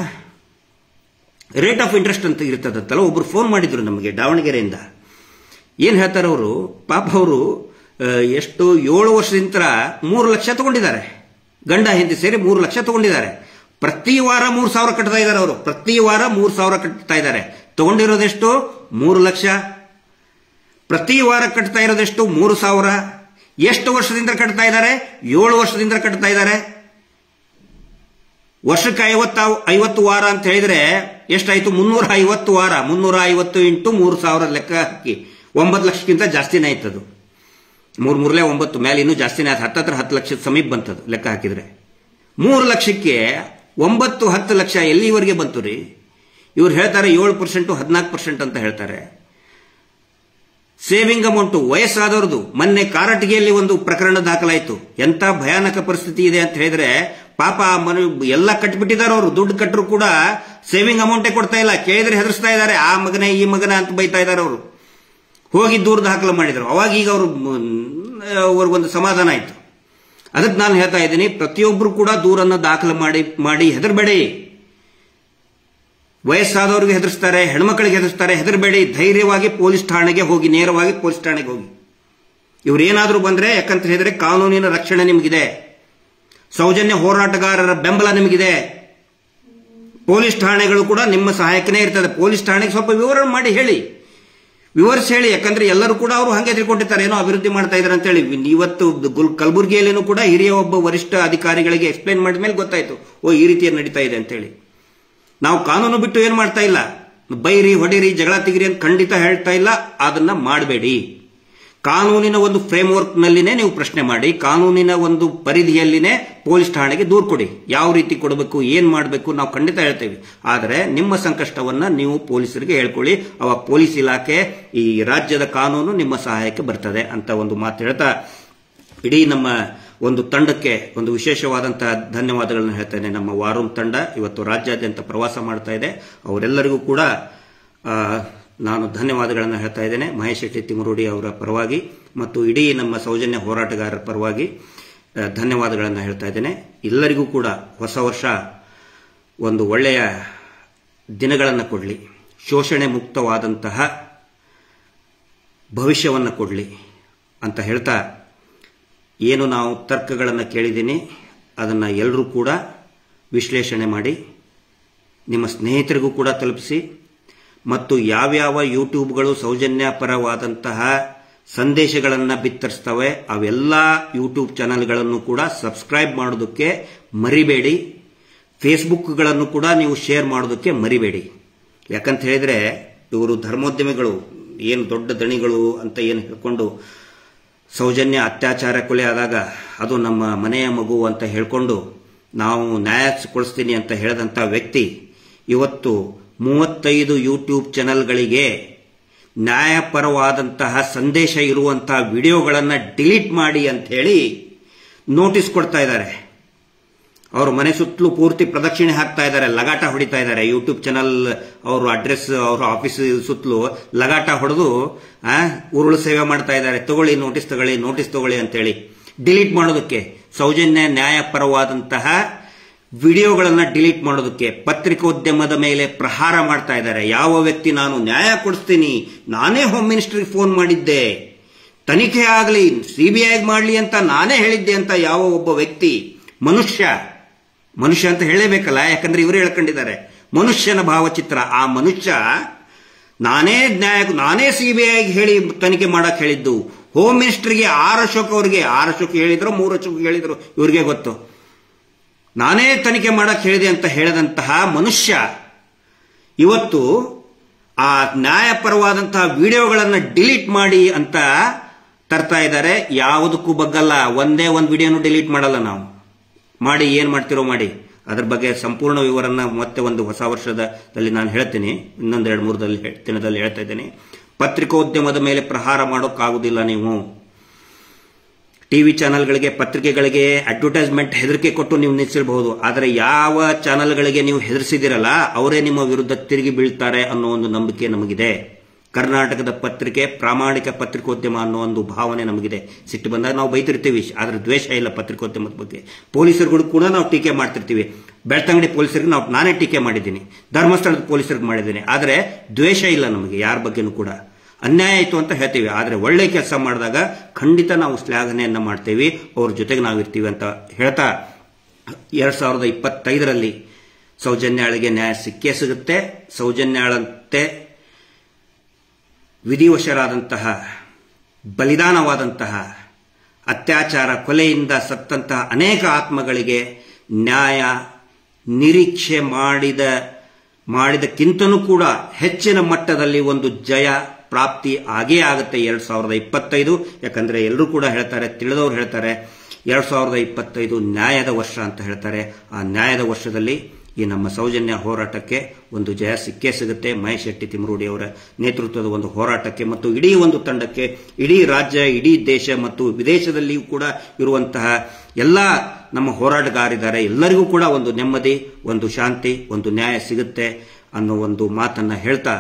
ರೇಟ್ ಆಫ್ ಇಂಟ್ರೆಸ್ಟ್ ಅಂತ ಇರ್ತದತ್ತಲ್ಲ. ಒಬ್ರು ಫೋನ್ ಮಾಡಿದ್ರು ನಮಗೆ ದಾವಣಗೆರೆಯಿಂದ. ಏನ್ ಹೇಳ್ತಾರೆ ಅವರು, ಪಾಪ ಅವರು ಎಷ್ಟು 7 ವರ್ಷದಿಂದ 3 ಲಕ್ಷ ತಗೊಂಡಿದ್ದಾರೆ. ಗಂಡ ಹೆಂಡತಿ ಸೇರಿ 3 ಲಕ್ಷ ತಗೊಂಡಿದ್ದಾರೆ. ಪ್ರತಿ ವಾರ 3,000 ಕಟ್ತಾ ಇದ್ದಾರೆ ಅವರು. ಪ್ರತಿ ವಾರ 3,000 ಕಟ್ತಾ ಇದ್ದಾರೆ. ತಗೊಂಡಿರೋದೆಷ್ಟು? 3 ಲಕ್ಷ. ಪ್ರತಿ ವಾರ ಕಟ್ತಾ ಇರೋದೆಷ್ಟು? 3,000. ಎಷ್ಟು ವರ್ಷದಿಂದ ಕಟ್ತಾ ಇದ್ದಾರೆ? 7 ವರ್ಷದಿಂದ ಕಟ್ತಾ ಇದ್ದಾರೆ. ವರ್ಷಕ್ಕೆ 50 ವಾರ ಅಂತ ಹೇಳಿದ್ರೆ ಎಷ್ಟಾಯ್ತು? 350 ವಾರ. 350 ಇಂಟು 3,000 ಲೆಕ್ಕ ಹಾಕಿ 9 ಲಕ್ಷಕ್ಕಿಂತ ಜಾಸ್ತಿನೇ ಆಯ್ತದು. 3 9 ಮೇಲೆ ಇನ್ನೂ ಜಾಸ್ತಿನೇ ಆಯ್ತು. 10 ಲಕ್ಷದ ಸಮೀಪ ಬಂತದು ಲೆಕ್ಕ ಹಾಕಿದ್ರೆ. 3 ಲಕ್ಷಕ್ಕೆ 9-10 ಲಕ್ಷ ಎಲ್ಲಿವರೆಗೆ ಬಂತು ರೀ? ಇವ್ರು ಹೇಳ್ತಾರೆ 7%, 14% ಅಂತ ಹೇಳ್ತಾರೆ. ಸೇವಿಂಗ್ ಅಮೌಂಟ್ ವಯಸ್ಸಾದವ್ರದ್ದು. ಮೊನ್ನೆ ಕಾರಟಗಿಯಲ್ಲಿ ಒಂದು ಪ್ರಕರಣ ದಾಖಲಾಯಿತು. ಎಂತ ಭಯಾನಕ ಪರಿಸ್ಥಿತಿ ಇದೆ ಅಂತ ಹೇಳಿದ್ರೆ, ಪಾಪ ಎಲ್ಲ ಕಟ್ಬಿಟ್ಟಿದ್ದಾರೆ ಅವರು. ದುಡ್ಡು ಕಟ್ಟರು ಕೂಡ ಸೇವಿಂಗ್ ಅಮೌಂಟೇ ಕೊಡ್ತಾ ಇಲ್ಲ. ಕೇಳಿದ್ರೆ ಹೆದರ್ಸ್ತಾ ಇದ್ದಾರೆ, ಆ ಮಗನೇ ಈ ಮಗನ ಅಂತ ಬೈತಾ ಇದ್ದಾರೆ ಅವರು. ಹೋಗಿ ದೂರ ದಾಖಲು ಮಾಡಿದ್ರು. ಅವಾಗ ಈಗ ಅವ್ರಿಗೊಂದು ಸಮಾಧಾನ ಆಯ್ತು. ಅದಕ್ಕೆ ನಾನು ಹೇಳ್ತಾ ಇದ್ದೀನಿ, ಪ್ರತಿಯೊಬ್ಬರು ಕೂಡ ದೂರನ್ನ ದಾಖಲು ಮಾಡಿ ಹೆದರ್ಬೇಡಿ. ವಯಸ್ಸಾದವ್ರಿಗೆ ಹೆದರ್ಸ್ತಾರೆ, ಹೆಣ್ಮಕ್ಳಿಗೆ ಹೆದರ್ಸ್ತಾರೆ, ಹೆದರ್ಬೇಡಿ. ಧೈರ್ಯವಾಗಿ ಪೊಲೀಸ್ ಠಾಣೆಗೆ ಹೋಗಿ, ನೇರವಾಗಿ ಪೊಲೀಸ್ ಠಾಣೆಗೆ ಹೋಗಿ. ಇವ್ರೇನಾದ್ರೂ ಬಂದ್ರೆ, ಯಾಕಂತ ಹೇಳಿದ್ರೆ ಕಾನೂನಿನ ರಕ್ಷಣೆ ನಿಮಗಿದೆ, ಸೌಜನ್ಯ ಹೋರಾಟಗಾರರ ಬೆಂಬಲ ನಿಮಗಿದೆ. ಪೊಲೀಸ್ ಠಾಣೆಗಳು ಕೂಡ ನಿಮ್ಮ ಸಹಾಯಕನೇ ಇರ್ತದೆ. ಪೊಲೀಸ್ ಠಾಣೆಗೆ ಸ್ವಲ್ಪ ವಿವರಣೆ ಮಾಡಿ ಹೇಳಿ, ವಿವರಿಸಿ ಹೇಳಿ. ಯಾಕಂದ್ರೆ ಎಲ್ಲರೂ ಕೂಡ ಅವರು ಹಂಗೆ ತಿಳ್ಕೊಂಡಿರ್ತಾರೆ, ಏನೋ ಅಭಿವೃದ್ಧಿ ಮಾಡ್ತಾ ಇದ್ದಾರೆ ಅಂತ ಹೇಳಿ. ಇವತ್ತು ಕಲಬುರಗಿಯಲ್ಲೇನೂ ಕೂಡ ಹಿರಿಯ ಒಬ್ಬ ವರಿಷ್ಠ ಅಧಿಕಾರಿಗಳಿಗೆ ಎಕ್ಸ್ಪ್ಲೈನ್ ಮಾಡಿದ ಮೇಲೆ ಗೊತ್ತಾಯ್ತು, ಓ ಈ ರೀತಿ ನಡೀತಾ ಇದೆ ಅಂತ ಹೇಳಿ. ನಾವು ಕಾನೂನು ಬಿಟ್ಟು ಏನ್ ಮಾಡ್ತಾ ಇಲ್ಲ, ಬೈರಿ ಹೊಡಿರಿ ಜಗಳ ತೆಗಿರಿ ಅಂತ ಖಂಡಿತ ಹೇಳ್ತಾ ಇಲ್ಲ. ಅದನ್ನ ಮಾಡಬೇಡಿ. ಕಾನೂನಿನ ಒಂದು ಫ್ರೇಮ್ವರ್ಕ್ ನಲ್ಲಿನೇ ನೀವು ಪ್ರಶ್ನೆ ಮಾಡಿ, ಕಾನೂನಿನ ಒಂದು ಪರಿಧಿಯಲ್ಲಿನೇ ಪೊಲೀಸ್ ಠಾಣೆಗೆ ದೂರು ಕೊಡಿ. ಯಾವ ರೀತಿ ಕೊಡಬೇಕು, ಏನ್ ಮಾಡಬೇಕು ನಾವು ಖಂಡಿತ ಹೇಳ್ತೇವೆ. ಆದರೆ ನಿಮ್ಮ ಸಂಕಷ್ಟವನ್ನ ನೀವು ಪೊಲೀಸರಿಗೆ ಹೇಳ್ಕೊಳ್ಳಿ. ಅವಾಗ ಪೊಲೀಸ್ ಇಲಾಖೆ, ಈ ರಾಜ್ಯದ ಕಾನೂನು ನಿಮ್ಮ ಸಹಾಯಕ್ಕೆ ಬರ್ತದೆ ಅಂತ ಒಂದು ಮಾತು ಹೇಳ್ತಾ, ಇಡೀ ನಮ್ಮ ಒಂದು ತಂಡಕ್ಕೆ ಒಂದು ವಿಶೇಷವಾದಂತಹ ಧನ್ಯವಾದಗಳನ್ನು ಹೇಳ್ತೇನೆ. ನಮ್ಮ ವಾರ್ ರೂಮ್ ತಂಡ ಇವತ್ತು ರಾಜ್ಯಾದ್ಯಂತ ಪ್ರವಾಸ ಮಾಡ್ತಾ ಇದೆ. ಅವರೆಲ್ಲರಿಗೂ ಕೂಡ ನಾನು ಧನ್ಯವಾದಗಳನ್ನು ಹೇಳ್ತಾ ಇದ್ದೇನೆ. ಮಹೇಶ್ ಶೆಟ್ಟಿ ತಿಮರೋಡಿ ಅವರ ಪರವಾಗಿ ಮತ್ತು ಇಡೀ ನಮ್ಮ ಸೌಜನ್ಯ ಹೋರಾಟಗಾರರ ಪರವಾಗಿ ಧನ್ಯವಾದಗಳನ್ನು ಹೇಳ್ತಾ ಇದ್ದೇನೆ. ಎಲ್ಲರಿಗೂ ಕೂಡ ಹೊಸ ವರ್ಷ ಒಂದು ಒಳ್ಳೆಯ ದಿನಗಳನ್ನು ಕೊಡಲಿ, ಶೋಷಣೆ ಮುಕ್ತವಾದಂತಹ ಭವಿಷ್ಯವನ್ನು ಕೊಡಲಿ ಅಂತ ಹೇಳ್ತಾ, ಏನು ನಾವು ತರ್ಕಗಳನ್ನು ಕೇಳಿದ್ದೀನಿ ಅದನ್ನು ಎಲ್ಲರೂ ಕೂಡ ವಿಶ್ಲೇಷಣೆ ಮಾಡಿ ನಿಮ್ಮ ಸ್ನೇಹಿತರಿಗೂ ಕೂಡ ತಲುಪಿಸಿ. ಮತ್ತು ಯಾವ್ಯಾವ ಯೂಟ್ಯೂಬ್ಗಳು ಸೌಜನ್ಯ ಪರವಾದಂತಹ ಸಂದೇಶಗಳನ್ನು ಬಿತ್ತರಿಸ್ತವೆ ಅವೆಲ್ಲ ಯೂಟ್ಯೂಬ್ ಚಾನೆಲ್ಗಳನ್ನು ಕೂಡ ಸಬ್ಸ್ಕ್ರೈಬ್ ಮಾಡೋದಕ್ಕೆ ಮರಿಬೇಡಿ. ಫೇಸ್ಬುಕ್ಗಳನ್ನು ಕೂಡ ನೀವು ಶೇರ್ ಮಾಡೋದಕ್ಕೆ ಮರಿಬೇಡಿ. ಯಾಕಂತ ಹೇಳಿದ್ರೆ ಇವರು ಧರ್ಮೋದ್ಯಮಿಗಳು, ಏನು ದೊಡ್ಡ ದಣಿಗಳು ಅಂತ ಏನು ಹೇಳ್ಕೊಂಡು, ಸೌಜನ್ಯ ಅತ್ಯಾಚಾರ ಕೊಲೆ ಆದಾಗ ಅದು ನಮ್ಮ ಮನೆಯ ಮಗು ಅಂತ ಹೇಳ್ಕೊಂಡು ನಾವು ನ್ಯಾಯ ಕೊಡಿಸ್ತೀನಿ ಅಂತ ಹೇಳಿದಂಥ ವ್ಯಕ್ತಿ ಇವತ್ತು 35 ಯೂಟ್ಯೂಬ್ ಚಾನೆಲ್ಗಳಿಗೆ ನ್ಯಾಯಪರವಾದಂತಹ ಸಂದೇಶ ಇರುವಂತಹ ವಿಡಿಯೋಗಳನ್ನು ಡಿಲೀಟ್ ಮಾಡಿ ಅಂತ ಹೇಳಿ ನೋಟಿಸ್ ಕೊಡ್ತಾ ಇದ್ದಾರೆ. ಅವರು ಮನೆ ಸುತ್ತಲೂ ಪೂರ್ತಿ ಪ್ರದಕ್ಷಿಣೆ ಹಾಕ್ತಾ ಇದ್ದಾರೆ, ಲಗಾಟ ಹೊಡಿತಾ ಇದ್ದಾರೆ. ಯೂಟ್ಯೂಬ್ ಚಾನಲ್ ಅವ್ರ ಅಡ್ರೆಸ್, ಅವ್ರ ಆಫೀಸ್ ಸುತ್ತಲೂ ಲಗಾಟ ಹೊಡೆದು ಉರುಳು ಸೇವೆ ಮಾಡ್ತಾ ಇದ್ದಾರೆ. ತಗೊಳ್ಳಿ ನೋಟಿಸ್ ತಗೊಳ್ಳಿ ಅಂತೇಳಿ ಡಿಲೀಟ್ ಮಾಡೋದಕ್ಕೆ, ಸೌಜನ್ಯ ನ್ಯಾಯಪರವಾದಂತಹ ವಿಡಿಯೋಗಳನ್ನು ಡಿಲೀಟ್ ಮಾಡೋದಕ್ಕೆ ಪತ್ರಿಕೋದ್ಯಮದ ಮೇಲೆ ಪ್ರಹಾರ ಮಾಡ್ತಾ ಇದ್ದಾರೆ. ಯಾವ ವ್ಯಕ್ತಿ ನಾನು ನ್ಯಾಯ ಕೊಡಿಸ್ತೀನಿ, ನಾನೇ ಹೋಮ್ ಮಿನಿಸ್ಟರ್ಗೆ ಫೋನ್ ಮಾಡಿದ್ದೆ, ತನಿಖೆ ಆಗಲಿ, ಸಿಬಿಐ ಮಾಡಲಿ ಅಂತ ನಾನೇ ಹೇಳಿದ್ದೆ ಅಂತ ಯಾವ ಒಬ್ಬ ವ್ಯಕ್ತಿ, ಮನುಷ್ಯ ಅಂತ ಹೇಳಲೇಬೇಕಲ್ಲ, ಯಾಕಂದ್ರೆ ಇವರು ಹೇಳ್ಕೊಂಡಿದ್ದಾರೆ ಮನುಷ್ಯನ ಭಾವಚಿತ್ರ. ಆ ಮನುಷ್ಯ ನಾನೇ ಸಿಬಿಐಗೆ ಹೇಳಿ ತನಿಖೆ ಮಾಡಕ್ ಹೇಳಿದ್ದು, ಹೋಮ್ ಮಿನಿಸ್ಟರ್ಗೆ ಆರ್ ಅಶೋಕ್ ಹೇಳಿದ್ರು, 3 ಅಶೋಕ್ ಹೇಳಿದ್ರು, ಇವ್ರಿಗೆ ಗೊತ್ತು. ನಾನೇ ತನಿಖೆ ಮಾಡಕ್ ಹೇಳಿದೆ ಅಂತ ಹೇಳಿದಂತಹ ಮನುಷ್ಯ ಇವತ್ತು ಆ ನ್ಯಾಯಪರವಾದಂತಹ ವಿಡಿಯೋಗಳನ್ನು ಡಿಲೀಟ್ ಮಾಡಿ ಅಂತ ತರ್ತಾ ಇದ್ದಾರೆ. ಯಾವುದಕ್ಕೂ ಬಗ್ಗಲ್ಲ. ಒಂದೇ ಒಂದು ವಿಡಿಯೋನು ಡಿಲೀಟ್ ಮಾಡಲ್ಲ ನಾವು. ಮಾಡಿ ಏನ್ ಮಾಡ್ತಿರೋ ಮಾಡಿ. ಅದ್ರ ಬಗ್ಗೆ ಸಂಪೂರ್ಣ ವಿವರನ್ನ ಮತ್ತೆ ಒಂದು ಹೊಸ ವರ್ಷದಲ್ಲಿ ನಾನು ಹೇಳ್ತೀನಿ. ಇನ್ನೊಂದು 2-3 ದಿನದಲ್ಲಿ ಹೇಳ್ತಾ ಇದ್ದೇನೆ. ಪತ್ರಿಕೋದ್ಯಮದ ಮೇಲೆ ಪ್ರಹಾರ ಮಾಡೋಕ್ಕಾಗುದಿಲ್ಲ. ನೀವು ಟಿವಿ ಚಾನೆಲ್ಗಳಿಗೆ, ಪತ್ರಿಕೆಗಳಿಗೆ ಅಡ್ವರ್ಟೈಸ್ಮೆಂಟ್ ಹೆದರಿಕೆ ಕೊಟ್ಟು ನೀವು ನಿಲ್ಲಿಸಿರಬಹುದು. ಆದರೆ ಯಾವ ಚಾನೆಲ್ಗಳಿಗೆ ನೀವು ಹೆದರಿಸಿದಿರಲ್ಲ ಅವರೇ ನಿಮ್ಮ ವಿರುದ್ಧ ತಿರುಗಿ ಬೀಳ್ತಾರೆ ಅನ್ನೋ ಒಂದು ನಂಬಿಕೆ ನಮಗಿದೆ. ಕರ್ನಾಟಕದ ಪತ್ರಿಕೆ ಪ್ರಾಮಾಣಿಕ ಪತ್ರಿಕೋದ್ಯಮ ಅನ್ನೋ ಒಂದು ಭಾವನೆ ನಮಗಿದೆ. ಸಿಟ್ಟು ಬಂದಾಗ ನಾವು ಬೈತಿರ್ತೀವಿ, ಆದ್ರೆ ದ್ವೇಷ ಇಲ್ಲ ಪತ್ರಿಕೋದ್ಯಮದ ಬಗ್ಗೆ. ಪೊಲೀಸರುಗಳು ಕೂಡ ನಾವು ಟೀಕೆ ಮಾಡ್ತಿರ್ತೀವಿ. ಬೆಳ್ತಂಗಡಿ ಪೊಲೀಸರಿಗೆ ನಾನೇ ಟೀಕೆ ಮಾಡಿದ್ದೀನಿ, ಧರ್ಮಸ್ಥಳದ ಪೊಲೀಸರಿಗೆ ಮಾಡಿದ್ದೀನಿ. ಆದರೆ ದ್ವೇಷ ಇಲ್ಲ ನಮಗೆ ಯಾರ ಬಗ್ಗೆನೂ ಕೂಡ. ಅನ್ಯಾಯ ಆಯಿತು ಅಂತ ಹೇಳ್ತೀವಿ, ಆದರೆ ಒಳ್ಳೆ ಕೆಲಸ ಮಾಡಿದಾಗ ಖಂಡಿತ ನಾವು ಶ್ಲಾಘನೆಯನ್ನ ಮಾಡ್ತೇವೆ, ಅವ್ರ ಜೊತೆಗೆ ನಾವಿರ್ತೀವಿ ಅಂತ ಹೇಳ್ತಾ 2025ರಲ್ಲಿ ಸೌಜನ್ಯಾಳಿಗೆ ನ್ಯಾಯ ಸಿಕ್ಕೇ ಸಿಗುತ್ತೆ. ಸೌಜನ್ಯಾಳಂತೆ ವಿಧಿವಶರಾದಂತಹ, ಬಲಿದಾನವಾದಂತಹ, ಅತ್ಯಾಚಾರ ಕೊಲೆಯಿಂದ ಸತ್ತಂತಹ ಅನೇಕ ಆತ್ಮಗಳಿಗೆ ನ್ಯಾಯ ನಿರೀಕ್ಷೆ ಮಾಡಿದಕ್ಕಿಂತನೂ ಕೂಡ ಹೆಚ್ಚಿನ ಮಟ್ಟದಲ್ಲಿ ಒಂದು ಜಯ ಪ್ರಾಪ್ತಿ ಆಗೇ ಆಗುತ್ತೆ 2025. ಯಾಕಂದ್ರೆ ಎಲ್ಲರೂ ಕೂಡ ಹೇಳ್ತಾರೆ, ತಿಳಿದವರು ಹೇಳ್ತಾರೆ 2025 ನ್ಯಾಯದ ವರ್ಷ ಅಂತ ಹೇಳ್ತಾರೆ. ಆ ನ್ಯಾಯದ ವರ್ಷದಲ್ಲಿ ಈ ನಮ್ಮ ಸೌಜನ್ಯ ಹೋರಾಟಕ್ಕೆ ಒಂದು ಜಯ ಸಿಕ್ಕೇ ಸಿಗುತ್ತೆ. ಮಹೇಶ್ ಶೆಟ್ಟಿ ತಿಮರೋಡಿ ಅವರ ನೇತೃತ್ವದ ಒಂದು ಹೋರಾಟಕ್ಕೆ ಮತ್ತು ಇಡೀ ಒಂದು ತಂಡಕ್ಕೆ, ಇಡೀ ರಾಜ್ಯ, ಇಡೀ ದೇಶ ಮತ್ತು ವಿದೇಶದಲ್ಲಿಯೂ ಕೂಡ ಇರುವಂತಹ ಎಲ್ಲ ನಮ್ಮ ಹೋರಾಟಗಾರಿದ್ದಾರೆ, ಎಲ್ಲರಿಗೂ ಕೂಡ ಒಂದು ನೆಮ್ಮದಿ, ಒಂದು ಶಾಂತಿ, ಒಂದು ನ್ಯಾಯ ಸಿಗುತ್ತೆ ಅನ್ನೋ ಒಂದು ಮಾತನ್ನ ಹೇಳ್ತಾ,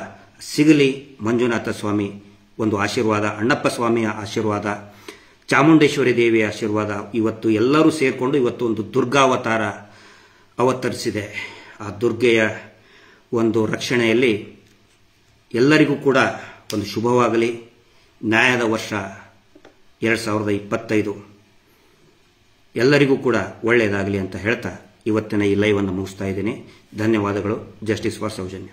ಸಿಗಲಿ ಮಂಜುನಾಥ ಸ್ವಾಮಿ ಒಂದು ಆಶೀರ್ವಾದ, ಅಣ್ಣಪ್ಪ ಸ್ವಾಮಿಯ ಆಶೀರ್ವಾದ, ಚಾಮುಂಡೇಶ್ವರಿ ದೇವಿಯ ಆಶೀರ್ವಾದ. ಇವತ್ತು ಎಲ್ಲರೂ ಸೇರಿಕೊಂಡು ಇವತ್ತು ಒಂದು ದುರ್ಗಾವತಾರ ಅವತರಿಸಿದೆ. ಆ ದುರ್ಗೆಯ ಒಂದು ರಕ್ಷಣೆಯಲ್ಲಿ ಎಲ್ಲರಿಗೂ ಕೂಡ ಒಂದು ಶುಭವಾಗಲಿ. ನ್ಯಾಯದ ವರ್ಷ 2025 ಎಲ್ಲರಿಗೂ ಕೂಡ ಒಳ್ಳೆಯದಾಗಲಿ ಅಂತ ಹೇಳ್ತಾ ಇವತ್ತಿನ ಈ ಲೈವ್ ಅನ್ನು ಮುಗಿಸ್ತಾ ಇದ್ದೀನಿ. ಧನ್ಯವಾದಗಳು. Justice for Soujanya.